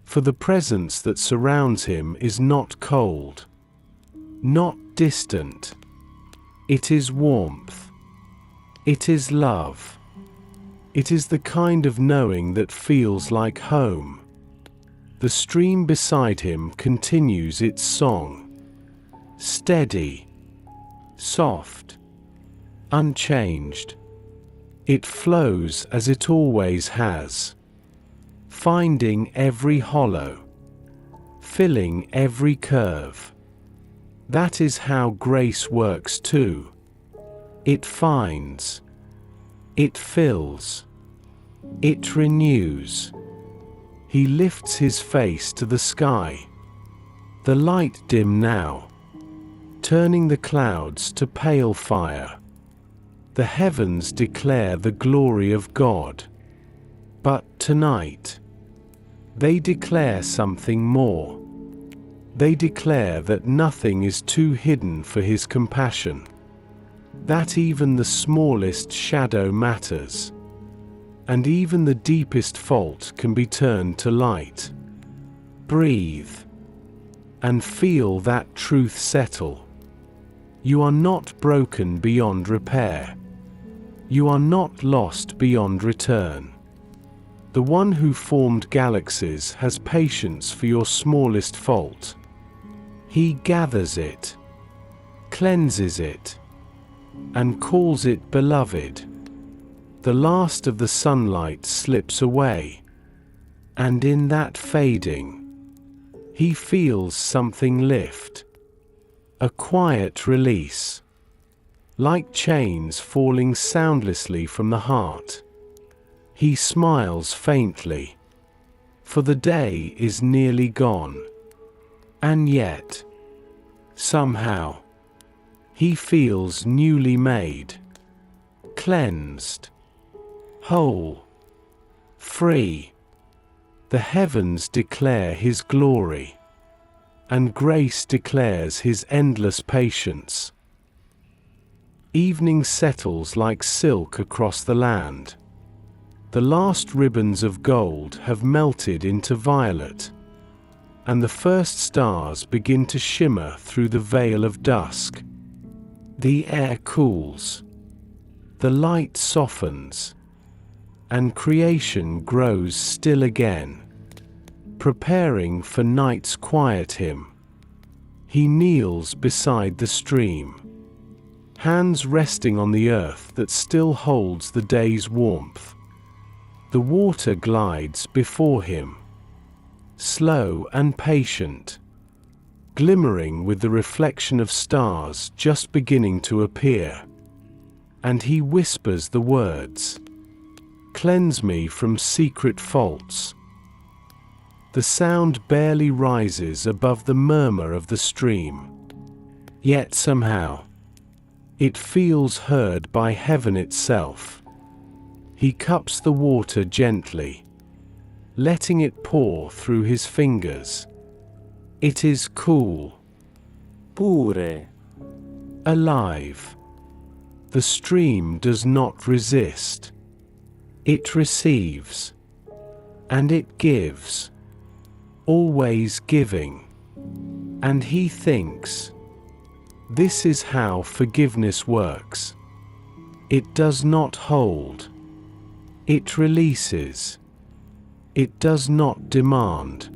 for the presence that surrounds him is not cold, not distant. It is warmth. It is love. It is the kind of knowing that feels like home. The stream beside him continues its song, steady, soft, unchanged. It flows as it always has, finding every hollow, filling every curve. That is how grace works too. It finds, it fills, it renews. He lifts his face to the sky. The light dim now, turning the clouds to pale fire. The heavens declare the glory of God. But tonight, they declare something more. They declare that nothing is too hidden for his compassion, that even the smallest shadow matters, and even the deepest fault can be turned to light. Breathe, and feel that truth settle. You are not broken beyond repair. You are not lost beyond return. The one who formed galaxies has patience for your smallest fault. He gathers it, cleanses it, and calls it beloved. The last of the sunlight slips away, and in that fading, he feels something lift. A quiet release. Like chains falling soundlessly from the heart. He smiles faintly. For the day is nearly gone. And yet, somehow, he feels newly made, cleansed, whole, free. The heavens declare his glory, and grace declares his endless patience. Evening settles like silk across the land. The last ribbons of gold have melted into violet, and the first stars begin to shimmer through the veil of dusk. The air cools, the light softens, and creation grows still again, preparing for night's quiet hymn. He kneels beside the stream, hands resting on the earth that still holds the day's warmth. The water glides before him, slow and patient, glimmering with the reflection of stars just beginning to appear. And he whispers the words, "Cleanse me from secret faults." The sound barely rises above the murmur of the stream, yet somehow, it feels heard by heaven itself. He cups the water gently, letting it pour through his fingers. It is cool, pure, alive. The stream does not resist. It receives, and it gives, always giving. And he thinks, this is how forgiveness works. It does not hold. It releases. It does not demand.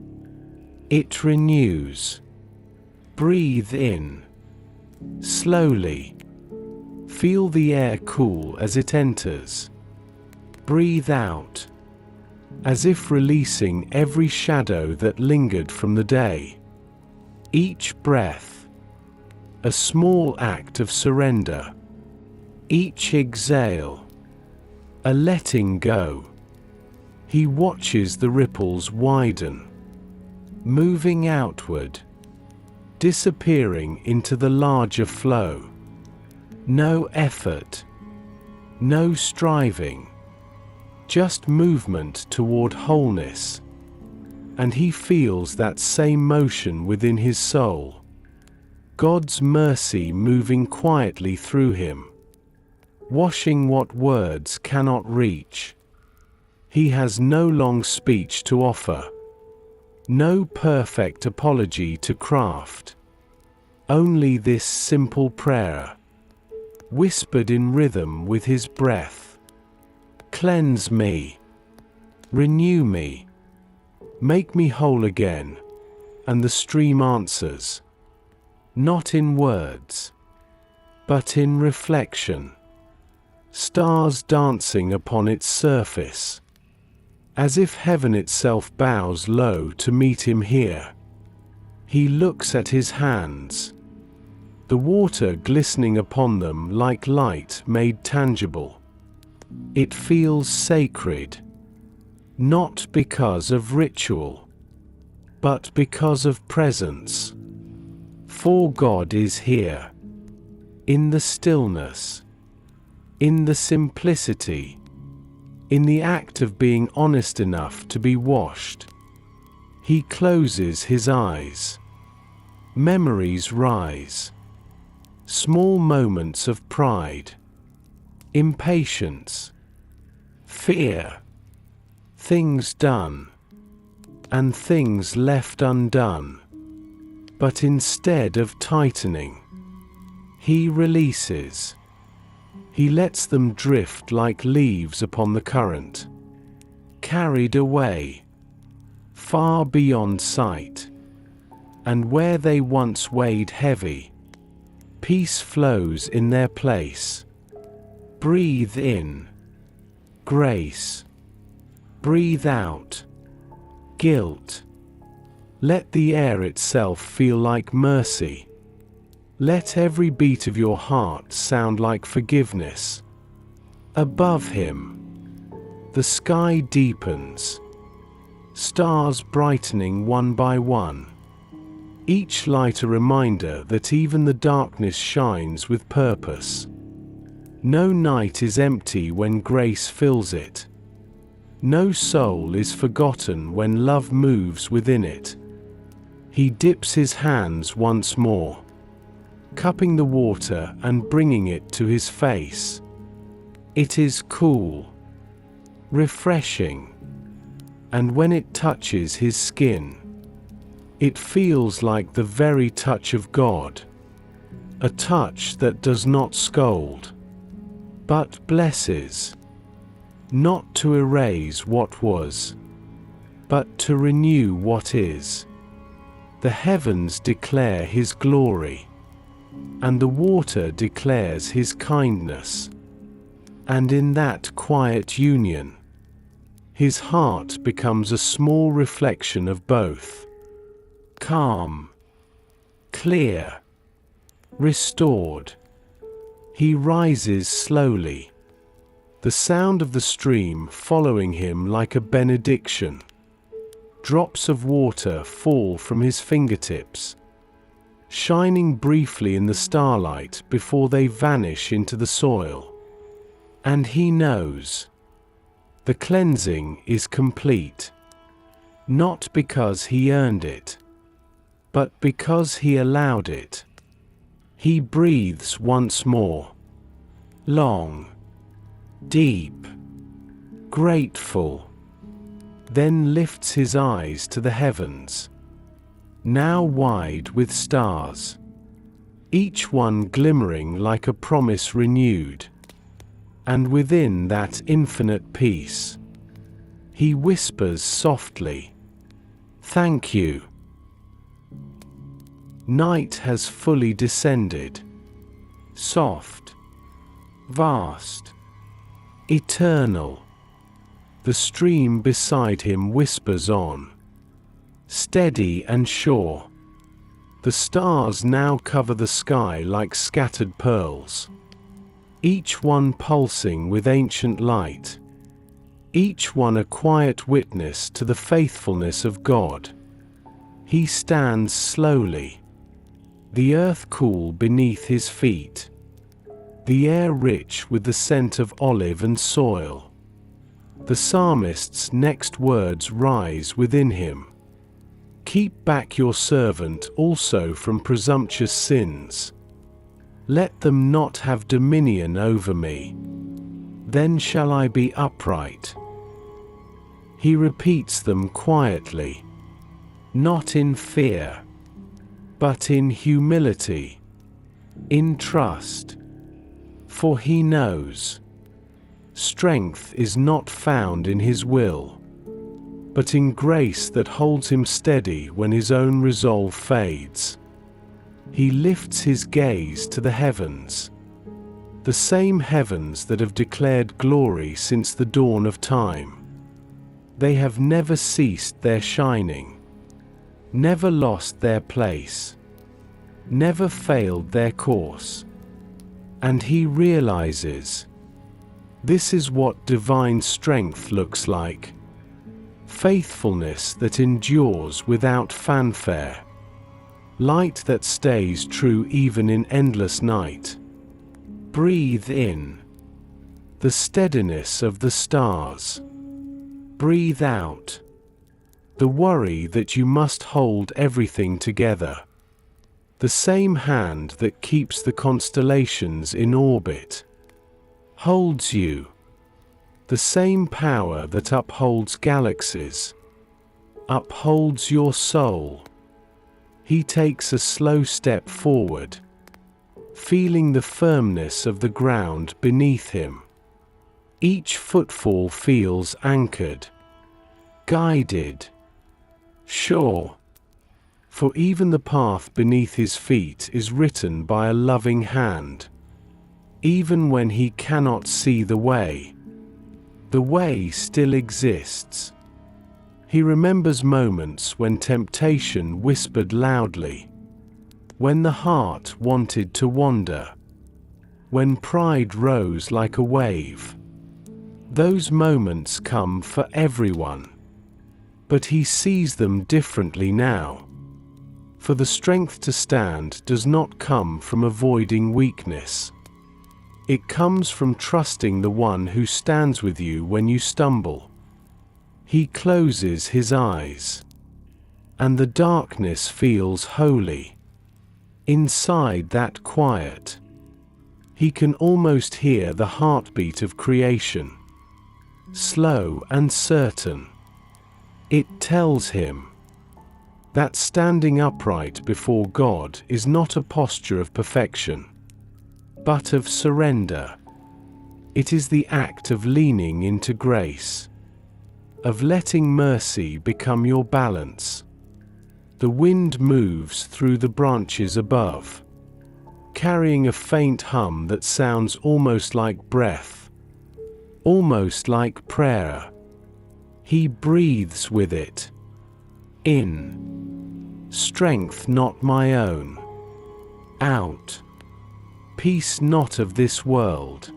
It renews. Breathe in. Slowly. Feel the air cool as it enters. Breathe out. As if releasing every shadow that lingered from the day. Each breath, a small act of surrender. Each exhale, a letting go. He watches the ripples widen, moving outward, disappearing into the larger flow. No effort, no striving, just movement toward wholeness. And he feels that same motion within his soul. God's mercy moving quietly through him, washing what words cannot reach. He has no long speech to offer, no perfect apology to craft. Only this simple prayer, whispered in rhythm with his breath. Cleanse me, renew me, make me whole again. And the stream answers, not in words, but in reflection. Stars dancing upon its surface, as if heaven itself bows low to meet him here. He looks at his hands, the water glistening upon them like light made tangible. It feels sacred, not because of ritual, but because of presence. For God is here, in the stillness, in the simplicity, in the act of being honest enough to be washed. He closes his eyes. Memories rise. Small moments of pride, impatience, fear, things done, and things left undone. But instead of tightening, he releases. He lets them drift like leaves upon the current, carried away, far beyond sight. And where they once weighed heavy, peace flows in their place. Breathe in, grace. Breathe out, guilt. Let the air itself feel like mercy. Let every beat of your heart sound like forgiveness. Above him, the sky deepens, stars brightening one by one, each light a reminder that even the darkness shines with purpose. No night is empty when grace fills it. No soul is forgotten when love moves within it. He dips his hands once more, cupping the water and bringing it to his face. It is cool, refreshing, and when it touches his skin, it feels like the very touch of God, a touch that does not scold, but blesses, not to erase what was, but to renew what is. The heavens declare his glory, and the water declares his kindness. And in that quiet union, his heart becomes a small reflection of both. Calm, clear, restored. He rises slowly, the sound of the stream following him like a benediction. Drops of water fall from his fingertips, shining briefly in the starlight before they vanish into the soil. And he knows the cleansing is complete, not because he earned it, but because he allowed it. He breathes once more, long, deep, grateful, then lifts his eyes to the heavens, now wide with stars, each one glimmering like a promise renewed. And within that infinite peace, he whispers softly, "Thank you." Night has fully descended, soft, vast, eternal. The stream beside him whispers on, steady and sure. The stars now cover the sky like scattered pearls, each one pulsing with ancient light, each one a quiet witness to the faithfulness of God. He stands slowly, the earth cool beneath his feet, the air rich with the scent of olive and soil. The psalmist's next words rise within him. Keep back your servant also from presumptuous sins. Let them not have dominion over me. Then shall I be upright. He repeats them quietly, not in fear, but in humility, in trust. For he knows, strength is not found in his will, but in grace that holds him steady when his own resolve fades. He lifts his gaze to the heavens, the same heavens that have declared glory since the dawn of time. They have never ceased their shining, never lost their place, never failed their course. And he realizes, this is what divine strength looks like. Faithfulness that endures without fanfare. Light that stays true even in endless night. Breathe in the steadiness of the stars. Breathe out the worry that you must hold everything together. The same hand that keeps the constellations in orbit holds you. The same power that upholds galaxies upholds your soul. He takes a slow step forward, feeling the firmness of the ground beneath him. Each footfall feels anchored, guided, sure. For even the path beneath his feet is written by a loving hand. Even when he cannot see the way still exists. He remembers moments when temptation whispered loudly, when the heart wanted to wander, when pride rose like a wave. Those moments come for everyone, but he sees them differently now. For the strength to stand does not come from avoiding weakness. It comes from trusting the one who stands with you when you stumble. He closes his eyes, and the darkness feels holy. Inside that quiet, he can almost hear the heartbeat of creation, slow and certain. It tells him that standing upright before God is not a posture of perfection, but of surrender. It is the act of leaning into grace, of letting mercy become your balance. The wind moves through the branches above, carrying a faint hum that sounds almost like breath, almost like prayer. He breathes with it. In, strength not my own. Out, peace not of this world.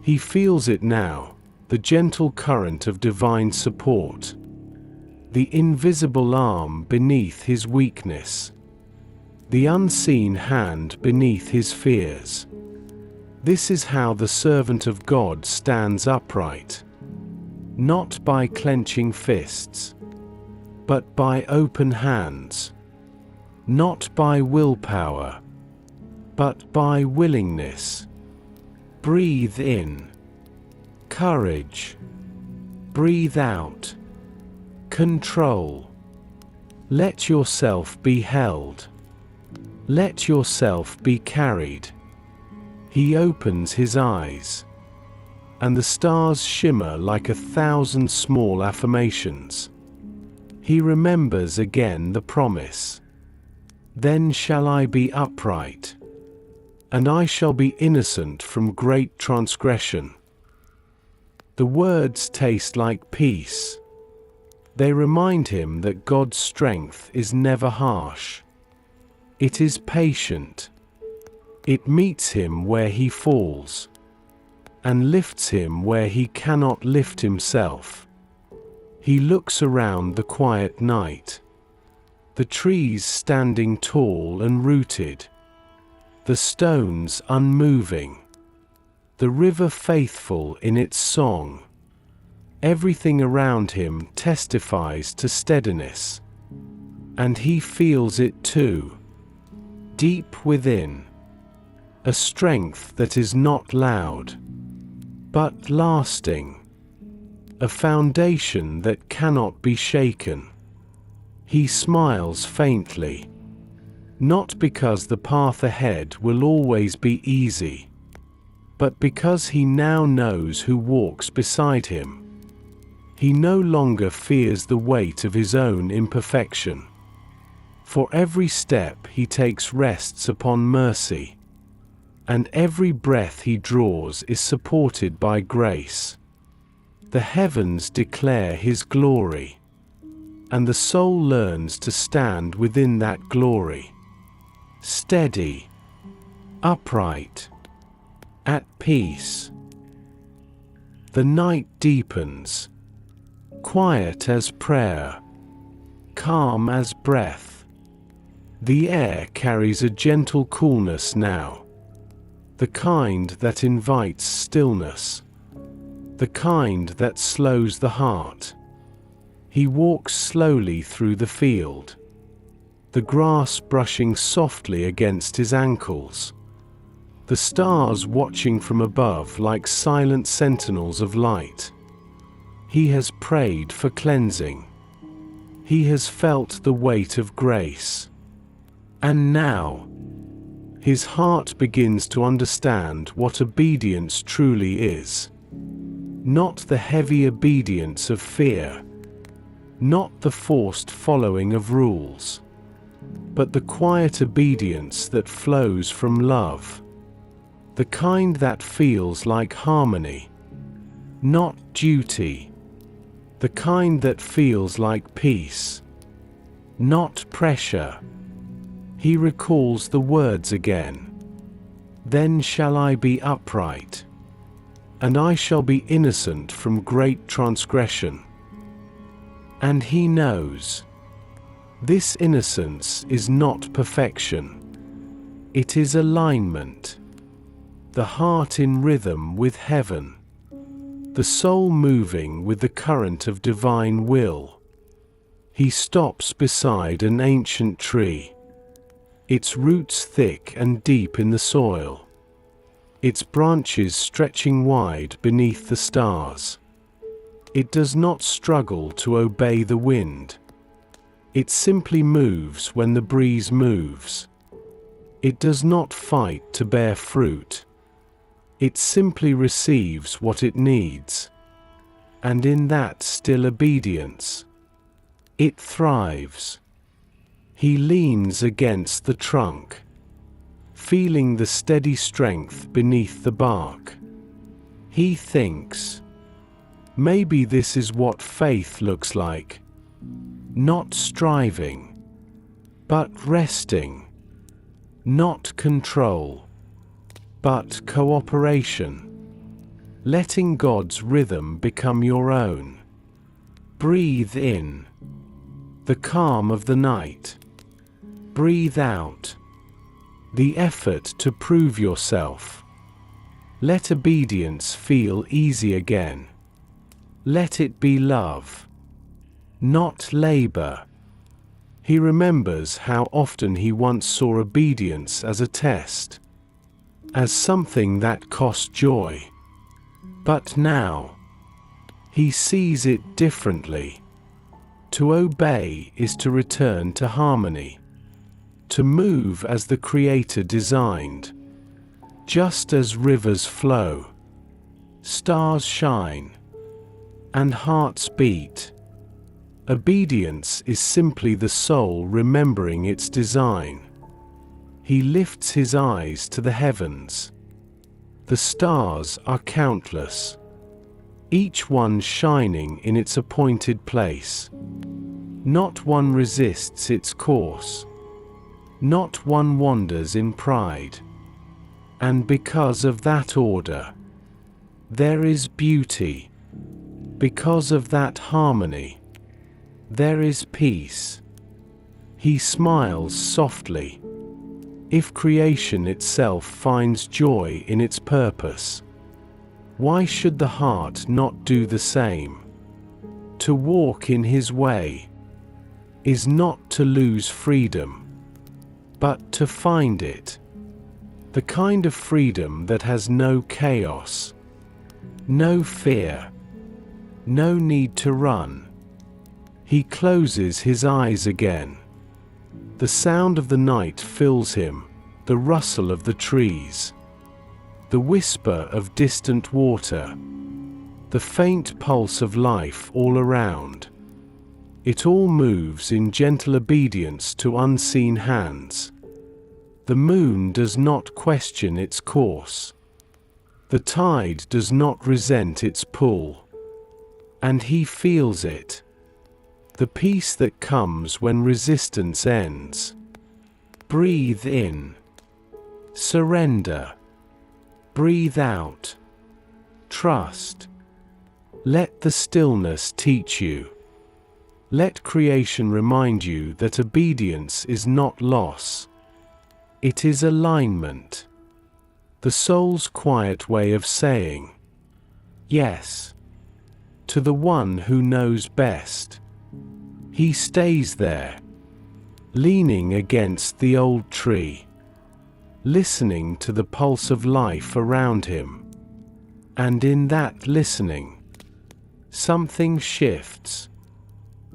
He feels it now, the gentle current of divine support, the invisible arm beneath his weakness, the unseen hand beneath his fears. This is how the servant of God stands upright, not by clenching fists, but by open hands, not by willpower, but by willingness. Breathe in, courage. Breathe out, control. Let yourself be held. Let yourself be carried. He opens his eyes, and the stars shimmer like 1,000 small affirmations. He remembers again the promise. Then shall I be upright, and I shall be innocent from great transgression. The words taste like peace. They remind him that God's strength is never harsh. It is patient. It meets him where he falls, and lifts him where he cannot lift himself. He looks around the quiet night, the trees standing tall and rooted, the stones unmoving, the river faithful in its song. Everything around him testifies to steadiness, and he feels it too, deep within. A strength that is not loud, but lasting. A foundation that cannot be shaken. He smiles faintly, not because the path ahead will always be easy, but because he now knows who walks beside him. He no longer fears the weight of his own imperfection. For every step he takes rests upon mercy, and every breath he draws is supported by grace. The heavens declare his glory, and the soul learns to stand within that glory. Steady, upright, at peace. The night deepens, quiet as prayer, calm as breath. The air carries a gentle coolness now, the kind that invites stillness, the kind that slows the heart. He walks slowly through the field, the grass brushing softly against his ankles, the stars watching from above like silent sentinels of light. He has prayed for cleansing. He has felt the weight of grace. And now, his heart begins to understand what obedience truly is. Not the heavy obedience of fear, not the forced following of rules, but the quiet obedience that flows from love, the kind that feels like harmony, not duty, the kind that feels like peace, not pressure. He recalls the words again. Then shall I be upright, and I shall be innocent from great transgression. And he knows. This innocence is not perfection. It is alignment. The heart in rhythm with heaven. The soul moving with the current of divine will. He stops beside an ancient tree. Its roots thick and deep in the soil. Its branches stretching wide beneath the stars. It does not struggle to obey the wind. It simply moves when the breeze moves. It does not fight to bear fruit. It simply receives what it needs. And in that still obedience, it thrives. He leans against the trunk, feeling the steady strength beneath the bark. He thinks, maybe this is what faith looks like. Not striving, but resting. Not control, but cooperation. Letting God's rhythm become your own. Breathe in the calm of the night. Breathe out the effort to prove yourself. Let obedience feel easy again. Let it be love, not labor. He remembers how often he once saw obedience as a test, as something that cost joy. But now, he sees it differently. To obey is to return to harmony, to move as the Creator designed. Just as rivers flow, stars shine, and hearts beat. Obedience is simply the soul remembering its design. He lifts his eyes to the heavens. The stars are countless, each one shining in its appointed place. Not one resists its course. Not one wanders in pride. And because of that order, there is beauty. Because of that harmony, there is peace. He smiles softly. If creation itself finds joy in its purpose, why should the heart not do the same? To walk in his way is not to lose freedom, but to find it. The kind of freedom that has no chaos, no fear, no need to run. He closes his eyes again. The sound of the night fills him, the rustle of the trees, the whisper of distant water, the faint pulse of life all around. It all moves in gentle obedience to unseen hands. The moon does not question its course. The tide does not resent its pull. And he feels it. The peace that comes when resistance ends. Breathe in. Surrender. Breathe out. Trust. Let the stillness teach you. Let creation remind you that obedience is not loss. It is alignment. The soul's quiet way of saying yes to the one who knows best. He stays there, leaning against the old tree, listening to the pulse of life around him. And in that listening, something shifts.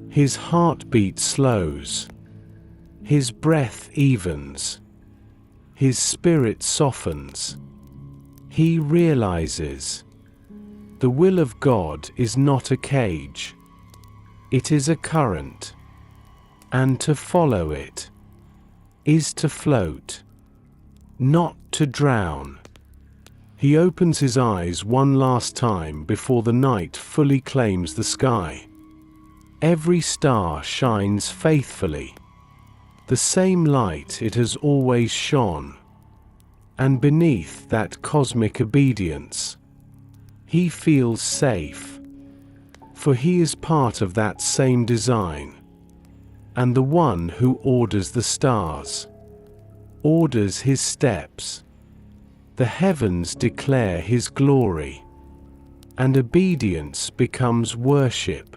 His heartbeat slows. His breath evens. His spirit softens. He realizes the will of God is not a cage. It is a current. And to follow it is to float, not to drown. He opens his eyes one last time before the night fully claims the sky. Every star shines faithfully. the same light it has always shone. And beneath that cosmic obedience, he feels safe, for he is part of that same design, and the one who orders the stars orders his steps. The heavens declare his glory, and obedience becomes worship,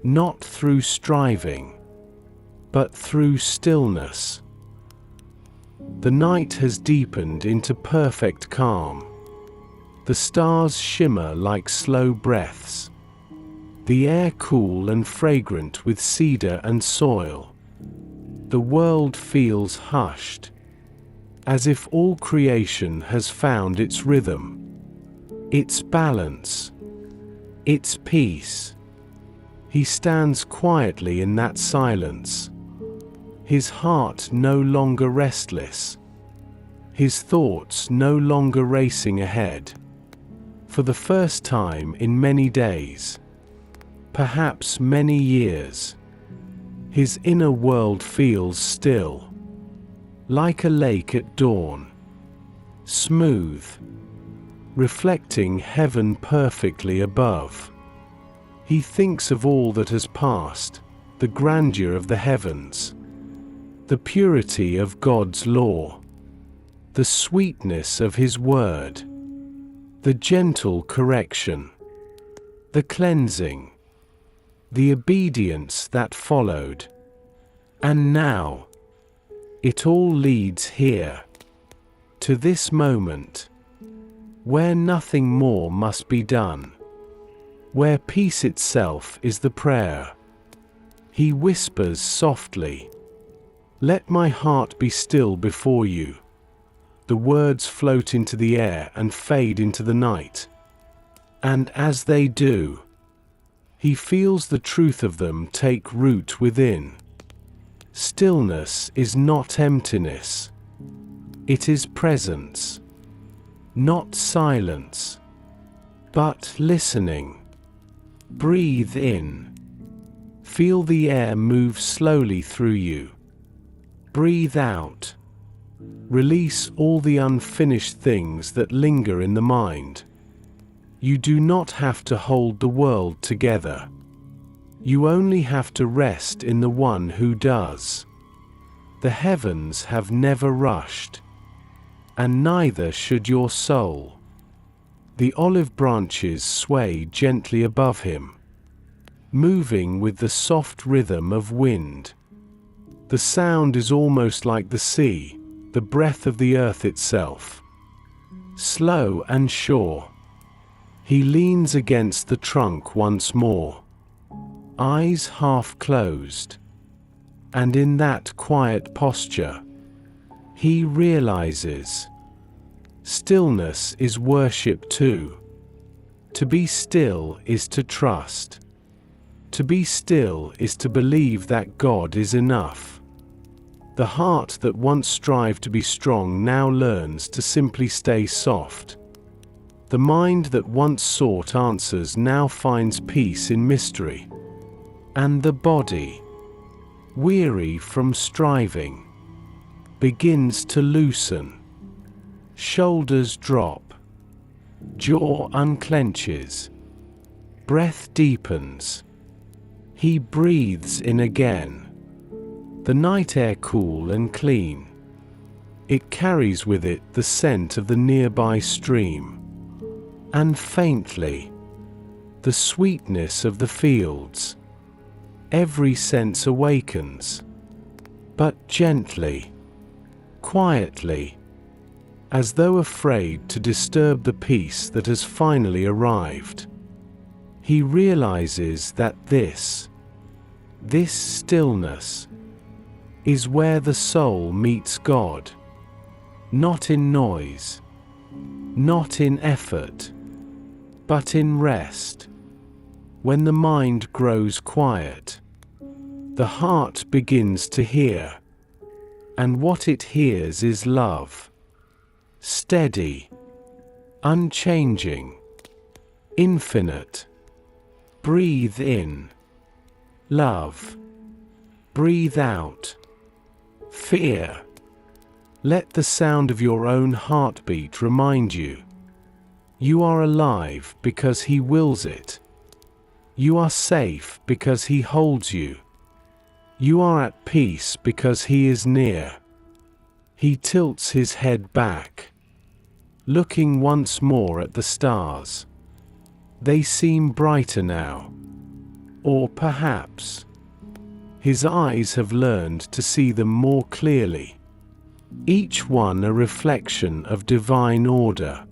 not through striving, but through stillness. The night has deepened into perfect calm. The stars shimmer like slow breaths, the air cool and fragrant with cedar and soil. The world feels hushed, as if all creation has found its rhythm, its balance, its peace. He stands quietly in that silence, his heart no longer restless, his thoughts no longer racing ahead. For the first time in many days, perhaps many years, his inner world feels still, like a lake at dawn, smooth, reflecting heaven perfectly above. He thinks of all that has passed, the grandeur of the heavens, the purity of God's law, the sweetness of his word, the gentle correction, the cleansing, the obedience that followed. And now, it all leads here, to this moment, where nothing more must be done, where peace itself is the prayer. He whispers softly, "Let my heart be still before you." The words float into the air and fade into the night. And as they do, he feels the truth of them take root within. Stillness is not emptiness. It is presence. Not silence, but listening. Breathe in. Feel the air move slowly through you. Breathe out. Release all the unfinished things that linger in the mind. You do not have to hold the world together. You only have to rest in the one who does. The heavens have never rushed, and neither should your soul. The olive branches sway gently above him, moving with the soft rhythm of wind. The sound is almost like the sea, the breath of the earth itself. Slow and sure, he leans against the trunk once more, eyes half closed, and in that quiet posture, he realizes stillness is worship too. To be still is to trust. To be still is to believe that God is enough. The heart that once strived to be strong now learns to simply stay soft. The mind that once sought answers now finds peace in mystery. And the body, weary from striving, begins to loosen. Shoulders drop, jaw unclenches, breath deepens. He breathes in again. The night air cool and clean. It carries with it the scent of the nearby stream. And faintly, the sweetness of the fields. Every sense awakens, but gently, quietly, as though afraid to disturb the peace that has finally arrived. He realizes that this stillness, is where the soul meets God. Not in noise, not in effort, but in rest. When the mind grows quiet, the heart begins to hear, and what it hears is love. Steady, unchanging, infinite. Breathe in, love. Breathe out, fear. Let the sound of your own heartbeat remind you. You are alive because He wills it. You are safe because He holds you. You are at peace because He is near. He tilts his head back, looking once more at the stars. They seem brighter now. Or perhaps his eyes have learned to see them more clearly. Each one a reflection of divine order.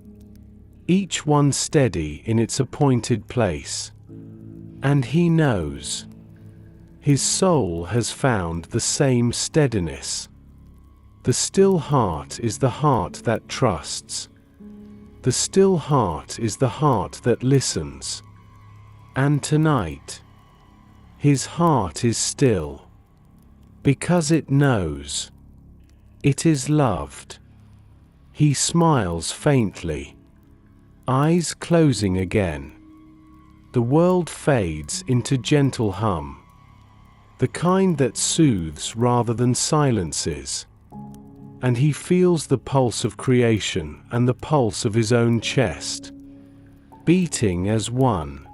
Each one steady in its appointed place. And he knows. His soul has found the same steadiness. The still heart is the heart that trusts. The still heart is the heart that listens. And tonight, his heart is still. Because it knows. It is loved. He smiles faintly. Eyes closing again. The world fades into gentle hum. The kind that soothes rather than silences. And he feels the pulse of creation and the pulse of his own chest, beating as one.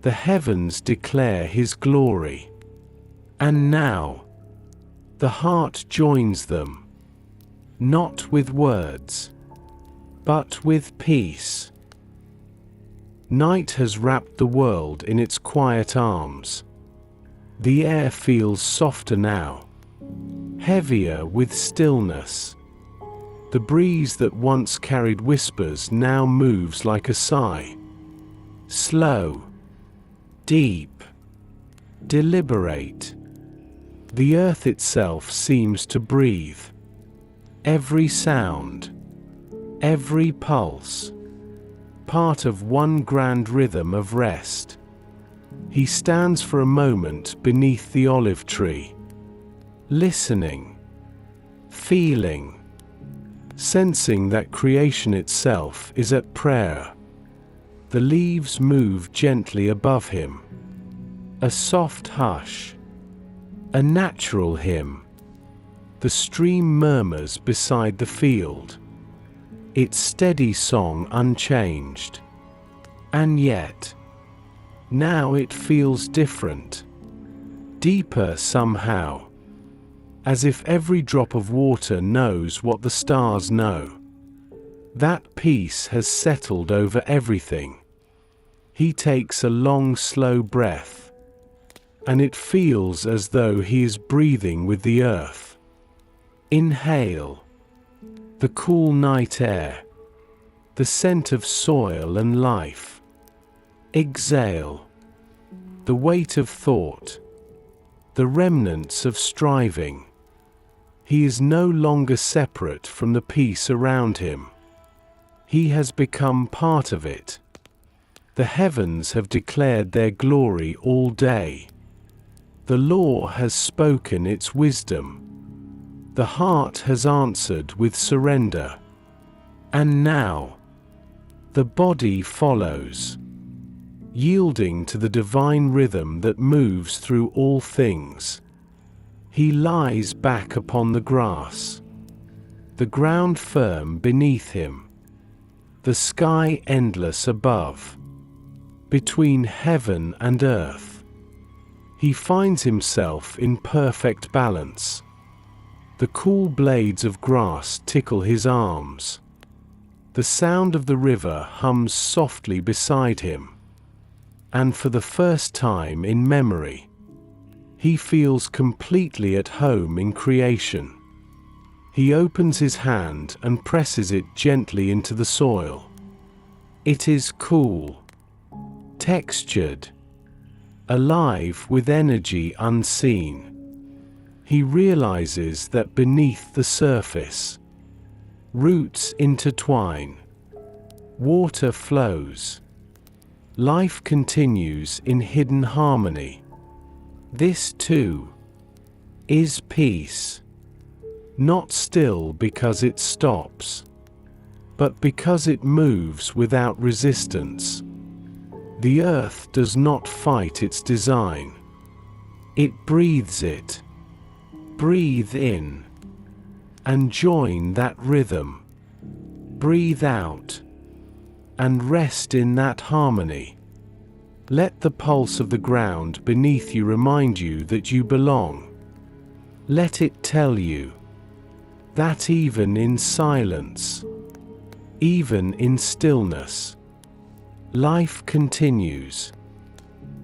The heavens declare his glory. And now, the heart joins them, not with words, but with peace. Night has wrapped the world in its quiet arms. The air feels softer now, heavier with stillness. The breeze that once carried whispers now moves like a sigh. Slow, deep, deliberate. The earth itself seems to breathe. Every sound, every pulse, part of one grand rhythm of rest. He stands for a moment beneath the olive tree, listening, feeling, sensing that creation itself is at prayer. The leaves move gently above him. A soft hush, a natural hymn. The stream murmurs beside the field, its steady song unchanged. And yet, now it feels different, deeper somehow, as if every drop of water knows what the stars know. That peace has settled over everything. He takes a long, slow breath, and it feels as though he is breathing with the earth. Inhale the cool night air, the scent of soil and life. Exhale the weight of thought, the remnants of striving. He is no longer separate from the peace around him. He has become part of it. The heavens have declared their glory all day. The law has spoken its wisdom. The heart has answered with surrender. And now, the body follows, yielding to the divine rhythm that moves through all things. He lies back upon the grass, the ground firm beneath him, the sky endless above. Between heaven and earth, he finds himself in perfect balance. The cool blades of grass tickle his arms. The sound of the river hums softly beside him. And for the first time in memory, he feels completely at home in creation. He opens his hand and presses it gently into the soil. It is cool, textured, alive with energy unseen. He realizes that beneath the surface, roots intertwine, water flows. Life continues in hidden harmony. This too is peace. Not still because it stops, but because it moves without resistance. The earth does not fight its design. It breathes it. Breathe in and join that rhythm. Breathe out and rest in that harmony. Let the pulse of the ground beneath you remind you that you belong. Let it tell you that even in silence, even in stillness, life continues,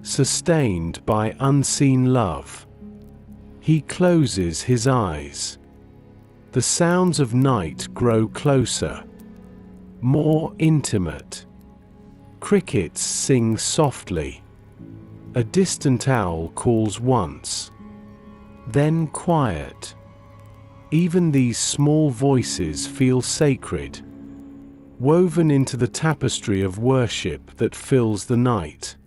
sustained by unseen love. He closes his eyes. The sounds of night grow closer, more intimate. Crickets sing softly. A distant owl calls once, then quiet. Even these small voices feel sacred, woven into the tapestry of worship that fills the night.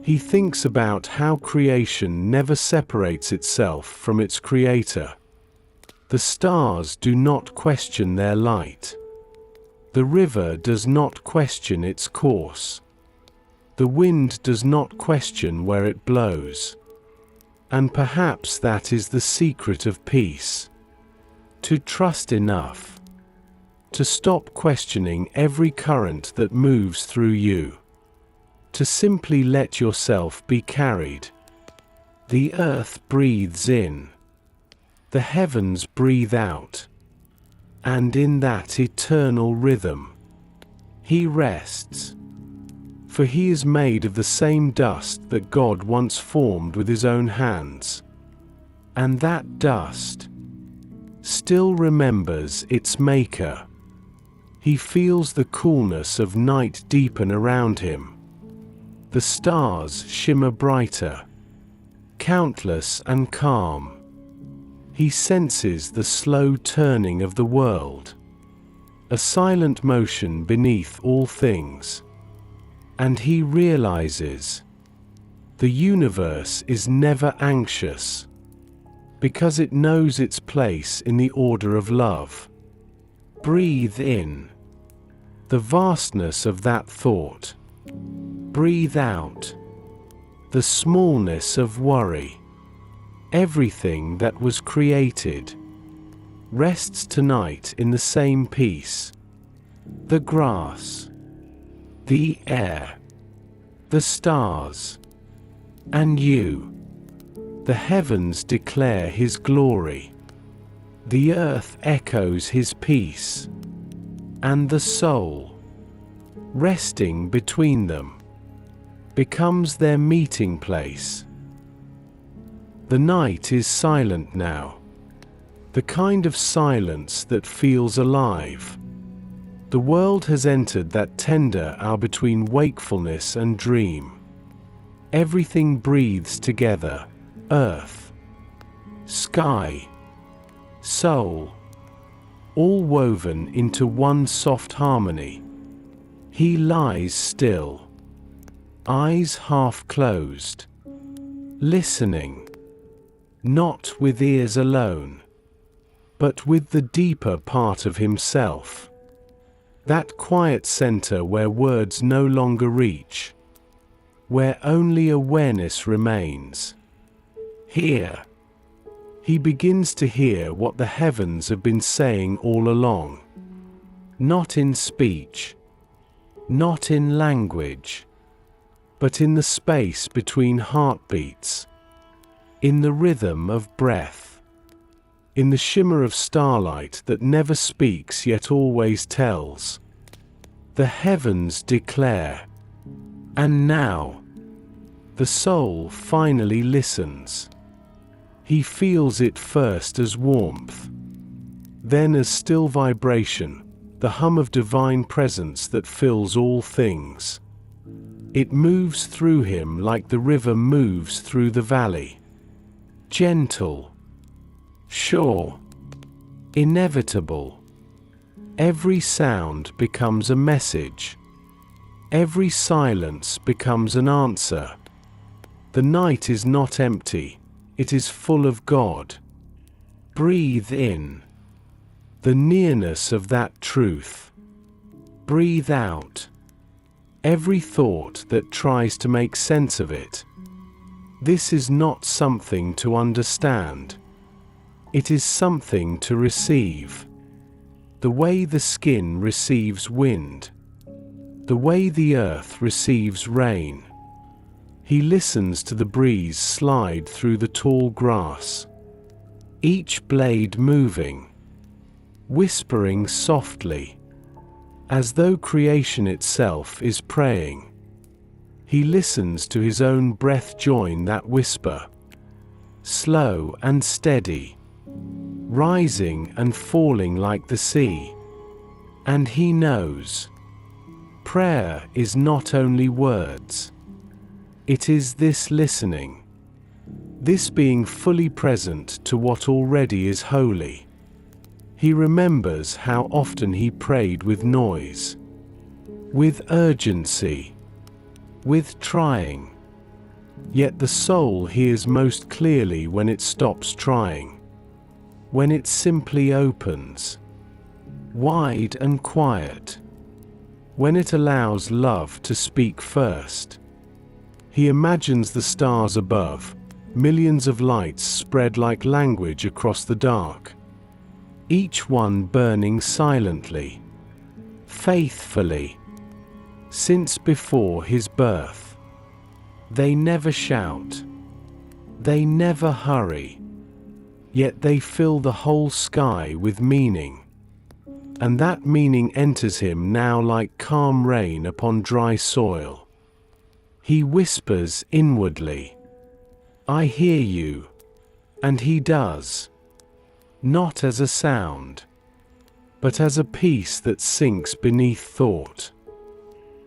He thinks about how creation never separates itself from its creator. The stars do not question their light. The river does not question its course. The wind does not question where it blows. And perhaps that is the secret of peace. To trust enough to stop questioning every current that moves through you. To simply let yourself be carried. The earth breathes in. The heavens breathe out. And in that eternal rhythm, he rests. For he is made of the same dust that God once formed with his own hands. And that dust still remembers its maker. He feels the coolness of night deepen around him. The stars shimmer brighter, countless and calm. He senses the slow turning of the world, a silent motion beneath all things. And he realizes the universe is never anxious, because it knows its place in the order of love. Breathe in the vastness of that thought. Breathe out the smallness of worry. Everything that was created rests tonight in the same peace. The grass, the air, the stars, and you. The heavens declare his glory. The earth echoes his peace. And the soul, resting between them, becomes their meeting place. The night is silent now. The kind of silence that feels alive. The world has entered that tender hour between wakefulness and dream. Everything breathes together, earth, sky, soul, all woven into one soft harmony. He lies still, eyes half closed, listening, not with ears alone, but with the deeper part of himself. That quiet center where words no longer reach, where only awareness remains. Here, he begins to hear what the heavens have been saying all along. Not in speech, not in language, but in the space between heartbeats, in the rhythm of breath, in the shimmer of starlight that never speaks yet always tells. The heavens declare. And now, the soul finally listens. He feels it first as warmth, then as still vibration, the hum of divine presence that fills all things. It moves through him like the river moves through the valley. Gentle, sure, inevitable. Every sound becomes a message. Every silence becomes an answer. The night is not empty, it is full of God. Breathe in the nearness of that truth. Breathe out every thought that tries to make sense of it. This is not something to understand. It is something to receive. The way the skin receives wind. The way the earth receives rain. He listens to the breeze slide through the tall grass, each blade moving, whispering softly, as though creation itself is praying. He listens to his own breath join that whisper, slow and steady, rising and falling like the sea. And he knows, prayer is not only words. It is this listening, this being fully present to what already is holy. He remembers how often he prayed with noise, with urgency, with trying. Yet the soul hears most clearly when it stops trying, when it simply opens, wide and quiet, when it allows love to speak first. He imagines the stars above, millions of lights spread like language across the dark, each one burning silently, faithfully, since before his birth. They never shout, they never hurry, yet they fill the whole sky with meaning. And that meaning enters him now like calm rain upon dry soil. He whispers inwardly, I hear you. And he does. Not as a sound, but as a peace that sinks beneath thought.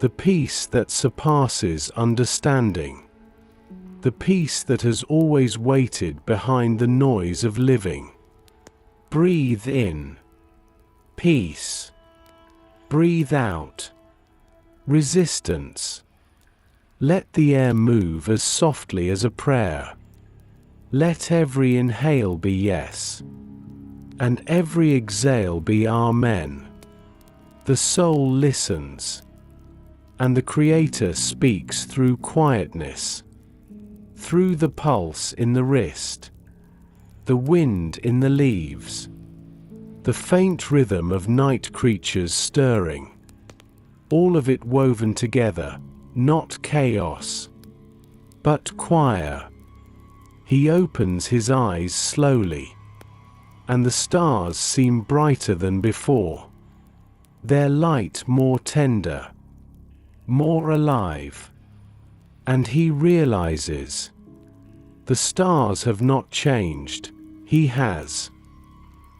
The peace that surpasses understanding. The peace that has always waited behind the noise of living. Breathe in. Peace. Breathe out. Resistance. Let the air move as softly as a prayer. Let every inhale be yes, and every exhale be amen. The soul listens, and the Creator speaks through quietness, through the pulse in the wrist, the wind in the leaves, the faint rhythm of night creatures stirring, all of it woven together, not chaos, but choir. He opens his eyes slowly, and the stars seem brighter than before, their light more tender, more alive. And he realizes, the stars have not changed, he has.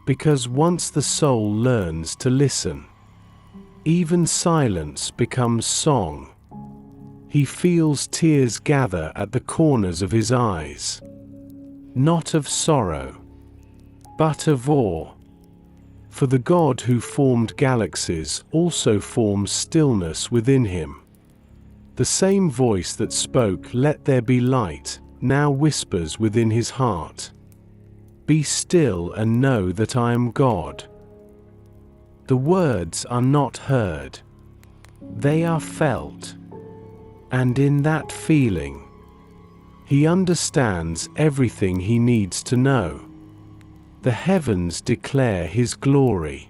Because once the soul learns to listen, even silence becomes song. He feels tears gather at the corners of his eyes, not of sorrow, but of awe. For the God who formed galaxies also forms stillness within him. The same voice that spoke, "Let there be light," now whispers within his heart, "Be still and know that I am God." The words are not heard, they are felt. And in that feeling, he understands everything he needs to know. The heavens declare his glory.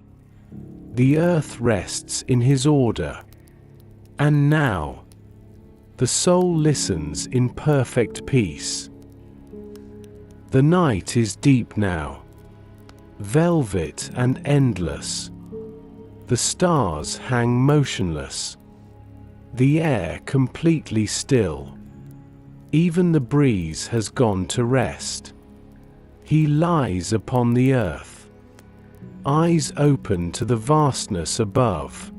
The earth rests in his order. And now, the soul listens in perfect peace. The night is deep now, velvet and endless. The stars hang motionless. The air completely still. Even the breeze has gone to rest. He lies upon the earth, eyes open to the vastness above,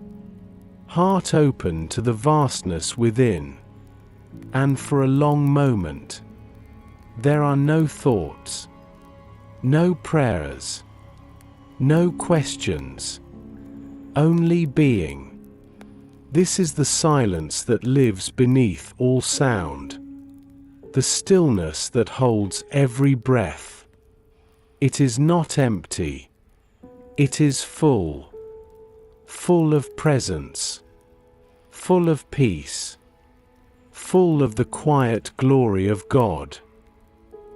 heart open to the vastness within. And for a long moment, there are no thoughts, no prayers, no questions, only being. This is the silence that lives beneath all sound, the stillness that holds every breath. It is not empty, it is full, full of presence, full of peace, full of the quiet glory of God.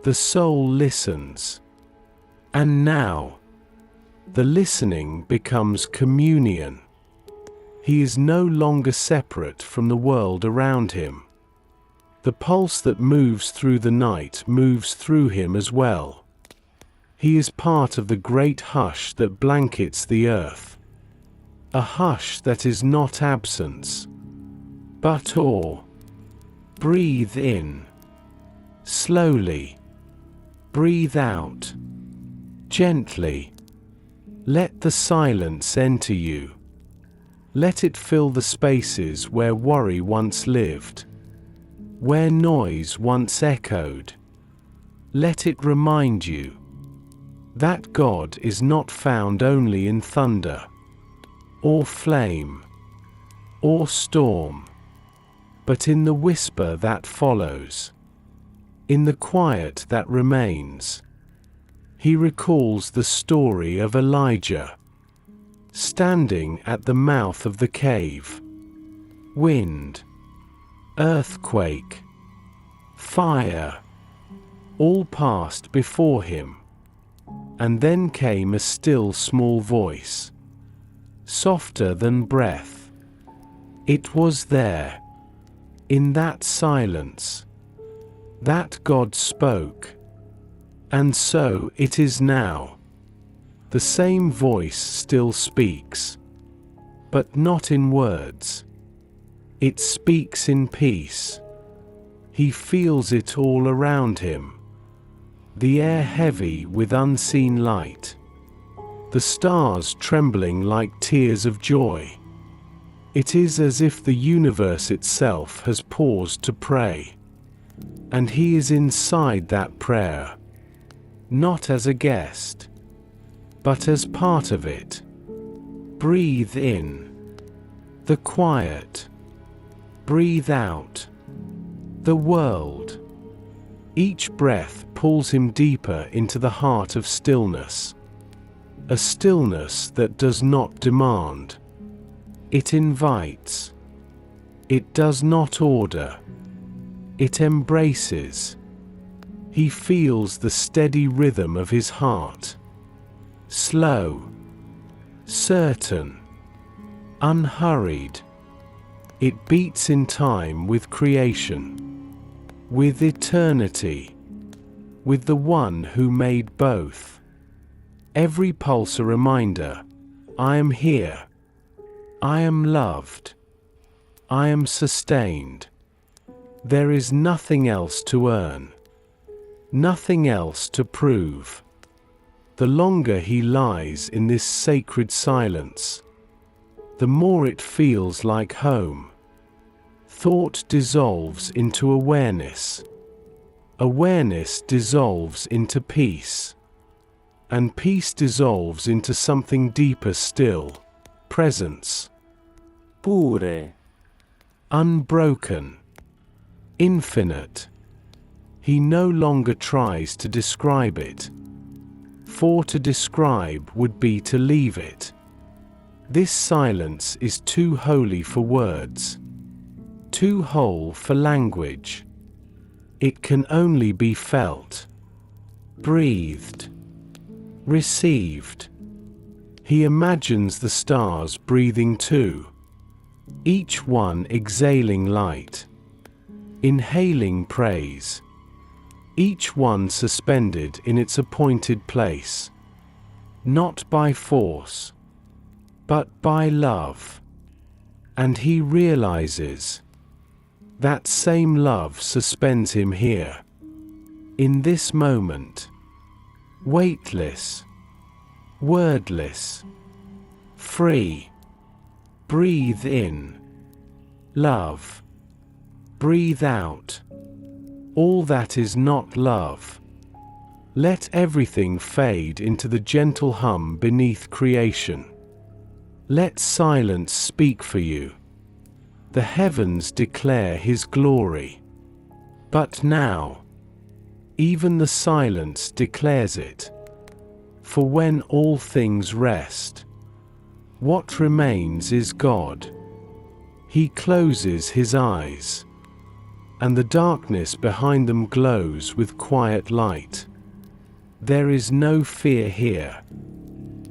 The soul listens, And now, the listening becomes communion. He is no longer separate from the world around him. The pulse that moves through the night moves through him as well. He is part of the great hush that blankets the earth. A hush that is not absence, but awe. Breathe in. Slowly. Breathe out. Gently. Let the silence enter you. Let it fill the spaces where worry once lived, where noise once echoed. Let it remind you that God is not found only in thunder, or flame, or storm, but in the whisper that follows, in the quiet that remains. He recalls the story of Elijah, standing at the mouth of the cave. Wind, earthquake, fire, all passed before him. And then came a still small voice, softer than breath. It was there, in that silence, that God spoke. And so it is now. The same voice still speaks, but not in words. It speaks in peace. He feels it all around him. The air heavy with unseen light. The stars trembling like tears of joy. It is as if the universe itself has paused to pray. And he is inside that prayer. Not as a guest, but as part of it. Breathe in the quiet. Breathe out the world. Each breath pulls him deeper into the heart of stillness. A stillness that does not demand. It invites. It does not order. It embraces. He feels the steady rhythm of his heart. Slow, certain, unhurried. It beats in time with creation, with eternity, with the one who made both. Every pulse a reminder, I am here. I am loved. I am sustained. There is nothing else to earn. Nothing else to prove. The longer he lies in this sacred silence, the more it feels like home. Thought dissolves into awareness. Awareness dissolves into peace. And peace dissolves into something deeper still. Presence. Pure. Unbroken. Infinite. He no longer tries to describe it. For to describe would be to leave it. This silence is too holy for words. Too whole for language. It can only be felt. Breathed. Received. He imagines the stars breathing too. Each one exhaling light. Inhaling praise. Each one suspended in its appointed place. Not by force, but by love. And he realizes that same love suspends him here. In this moment. Weightless. Wordless. Free. Breathe in. Love. Breathe out. All that is not love. Let everything fade into the gentle hum beneath creation. Let silence speak for you. The heavens declare his glory. But now, even the silence declares it. For when all things rest, what remains is God. He closes his eyes, and the darkness behind them glows with quiet light. There is no fear here,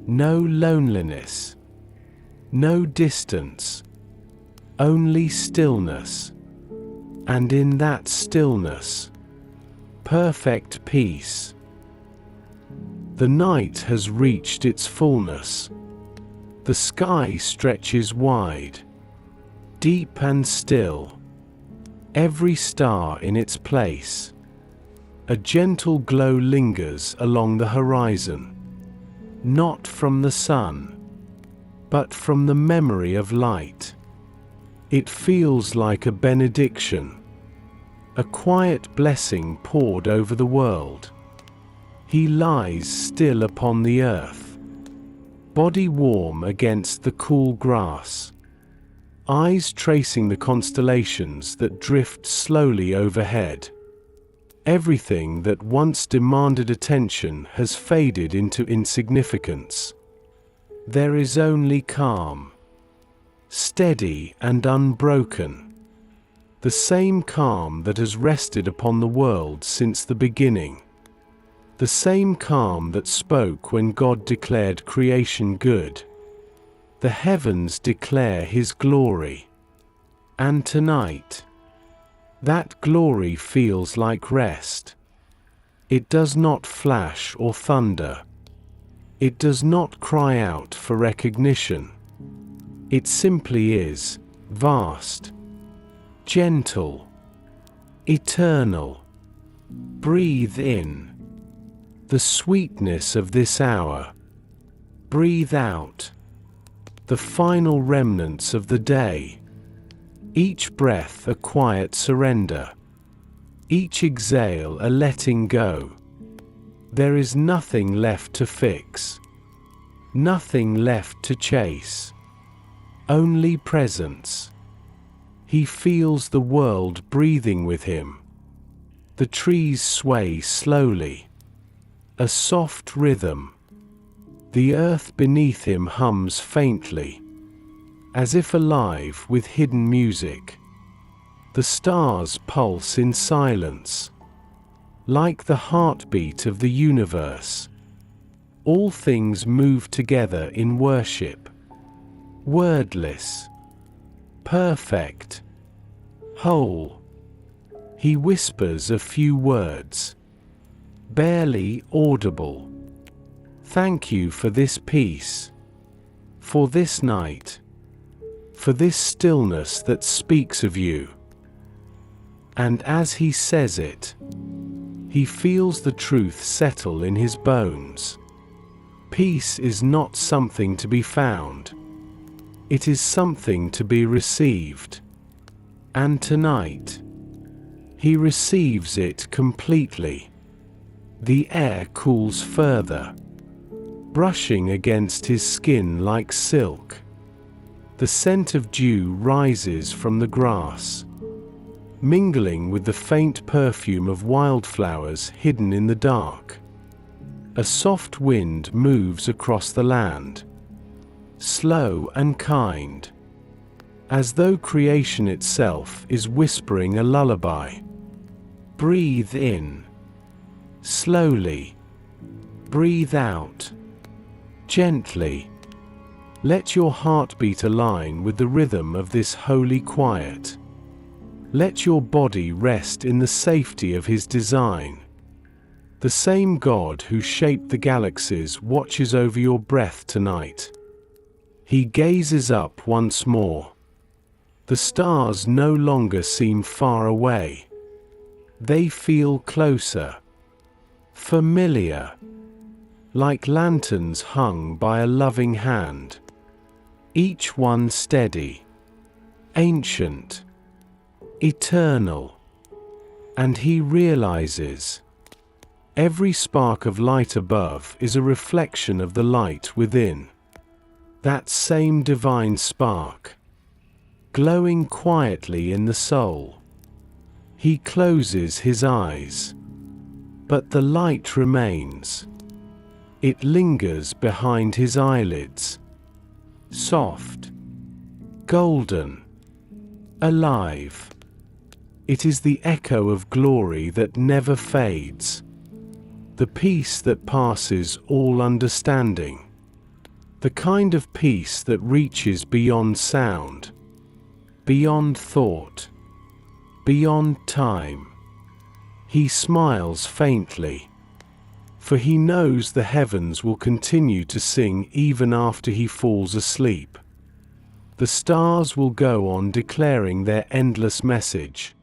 no loneliness, no distance, only stillness. And in that stillness, perfect peace. The night has reached its fullness. The sky stretches wide, deep and still, every star in its place. A gentle glow lingers along the horizon, not from the sun, but from the memory of light. It feels like a benediction, a quiet blessing poured over the world. He lies still upon the earth, body warm against the cool grass, eyes tracing the constellations that drift slowly overhead. Everything that once demanded attention has faded into insignificance. There is only calm, steady and unbroken, the same calm that has rested upon the world since the beginning, the same calm that spoke when God declared creation good. The heavens declare His glory, and tonight, that glory feels like rest. It does not flash or thunder. It does not cry out for recognition. It simply is, vast, gentle, eternal. Breathe in the sweetness of this hour. Breathe out the final remnants of the day. Each breath a quiet surrender, each exhale a letting go. There is nothing left to fix, nothing left to chase, only presence. He feels the world breathing with him. The trees sway slowly, a soft rhythm. The earth beneath him hums faintly, as if alive with hidden music. The stars pulse in silence, like the heartbeat of the universe. All things move together in worship, wordless, perfect, whole. He whispers a few words, barely audible. Thank you for this peace, for this night, for this stillness that speaks of you. And as he says it, he feels the truth settle in his bones. Peace is not something to be found. It is something to be received. And tonight, he receives it completely. The air cools further, brushing against his skin like silk. The scent of dew rises from the grass, mingling with the faint perfume of wildflowers hidden in the dark. A soft wind moves across the land, slow and kind, as though creation itself is whispering a lullaby. Breathe in, slowly. Breathe out, gently. Let your heartbeat align with the rhythm of this holy quiet. Let your body rest in the safety of His design. The same God who shaped the galaxies watches over your breath tonight. He gazes up once more. The stars no longer seem far away. They feel closer, familiar, like lanterns hung by a loving hand. Each one steady, ancient, eternal. And he realizes every spark of light above is a reflection of the light within. That same divine spark, glowing quietly in the soul. He closes his eyes, but the light remains. It lingers behind his eyelids, soft, golden, alive. It is the echo of glory that never fades. the peace that passes all understanding, the kind of peace that reaches beyond sound, beyond thought, beyond time. He smiles faintly, for he knows the heavens will continue to sing even after he falls asleep. The stars will go on declaring their endless message,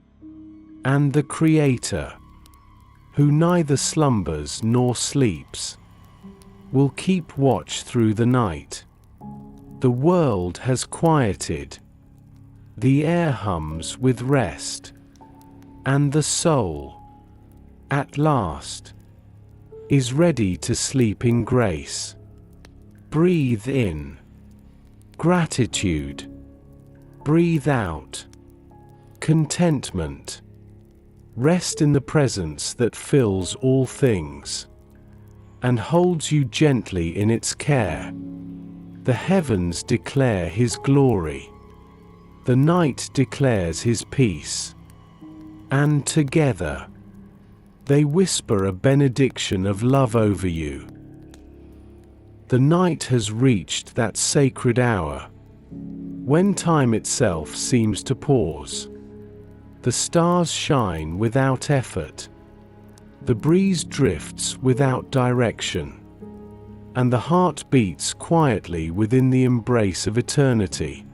and the Creator, who neither slumbers nor sleeps, will keep watch through the night. The world has quieted, the air hums with rest, and the soul, at last, is ready to sleep in grace. Breathe in gratitude. Breathe out contentment. Rest in the presence that fills all things and holds you gently in its care. The heavens declare His glory. The night declares His peace. And together, they whisper a benediction of love over you. The night has reached that sacred hour, when time itself seems to pause. The stars shine without effort. The breeze drifts without direction. And the heart beats quietly within the embrace of eternity.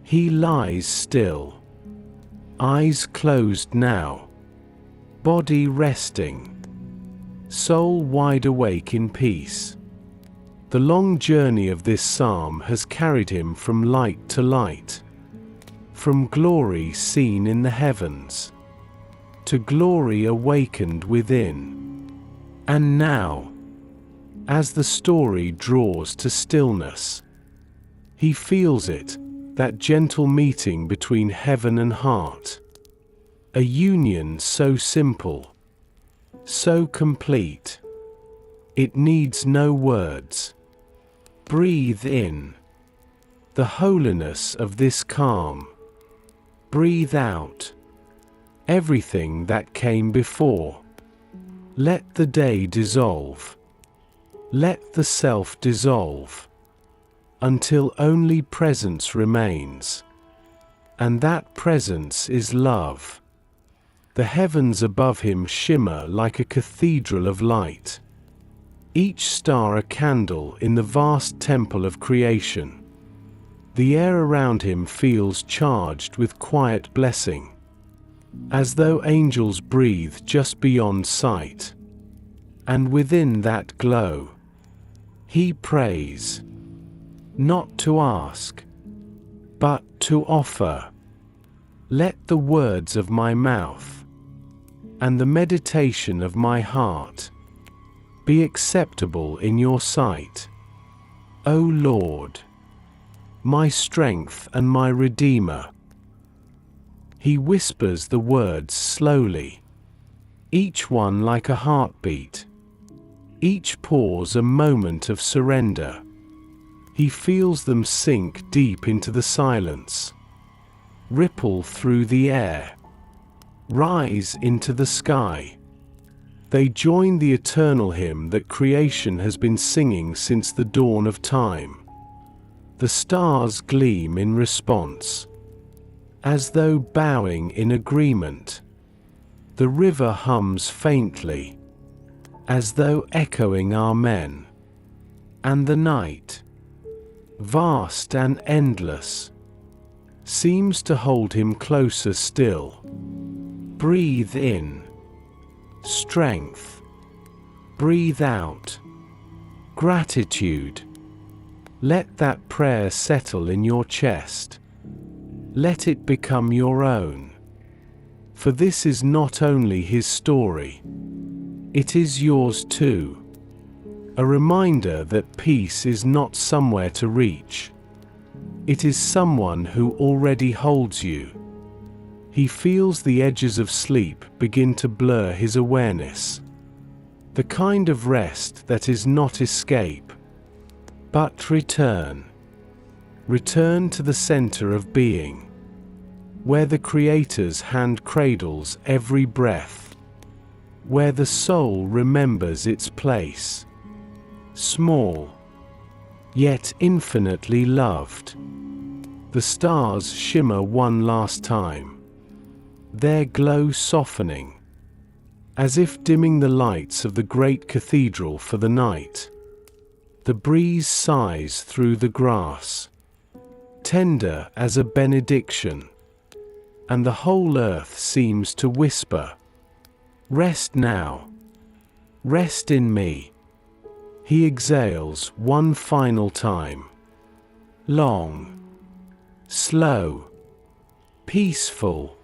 He lies still, eyes closed now, body resting, soul wide awake in peace. The long journey of this psalm has carried him from light to light, from glory seen in the heavens, to glory awakened within. And now, as the story draws to stillness, he feels it, that gentle meeting between heaven and heart. A union so simple, so complete, it needs no words. Breathe in the holiness of this calm. Breathe out everything that came before. Let the day dissolve. Let the self dissolve, until only presence remains. And that presence is love. The heavens above him shimmer like a cathedral of light, each star a candle in the vast temple of creation. The air around him feels charged with quiet blessing, as though angels breathe just beyond sight. And within that glow, he prays, not to ask, but to offer. Let the words of my mouth and the meditation of my heart be acceptable in your sight, O Lord, my strength and my Redeemer. He whispers the words slowly, each one like a heartbeat, each pause a moment of surrender. He feels them sink deep into the silence, ripple through the air, rise into the sky. They join the eternal hymn that creation has been singing since the dawn of time. The stars gleam in response, as though bowing in agreement. The river hums faintly, as though echoing Amen. And the night, vast and endless, seems to hold him closer still. Breathe in strength. Breathe out gratitude. Let that prayer settle in your chest. Let it become your own. For this is not only his story, it is yours too. A reminder that peace is not somewhere to reach. It is someone who already holds you. He feels the edges of sleep begin to blur his awareness. The kind of rest that is not escape, but return. Return to the center of being, where the Creator's hand cradles every breath. where the soul remembers its place. Small, yet infinitely loved. The stars shimmer one last time, their glow softening, as if dimming the lights of the great cathedral for the night. The breeze sighs through the grass, tender as a benediction, and the whole earth seems to whisper, "Rest now, rest in me." He exhales one final time, long, slow, peaceful,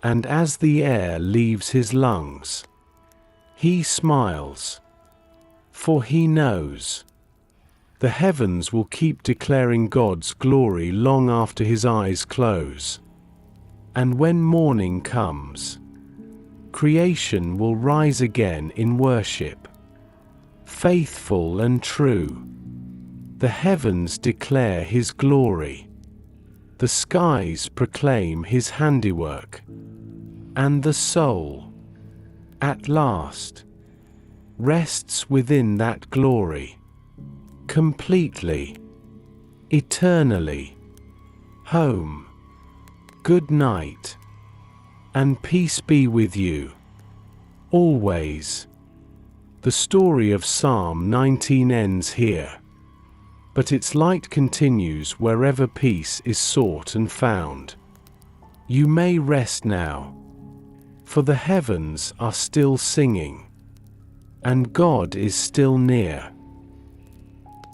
and as the air leaves his lungs, he smiles, for he knows the heavens will keep declaring God's glory long after his eyes close. And when morning comes, creation will rise again in worship, faithful and true. The heavens declare his glory, the skies proclaim his handiwork, and the soul, at last, rests within that glory, completely, eternally. Home. Good night, and peace be with you, always. The story of Psalm 19 ends here, but its light continues wherever peace is sought and found. You may rest now, for the heavens are still singing, and God is still near.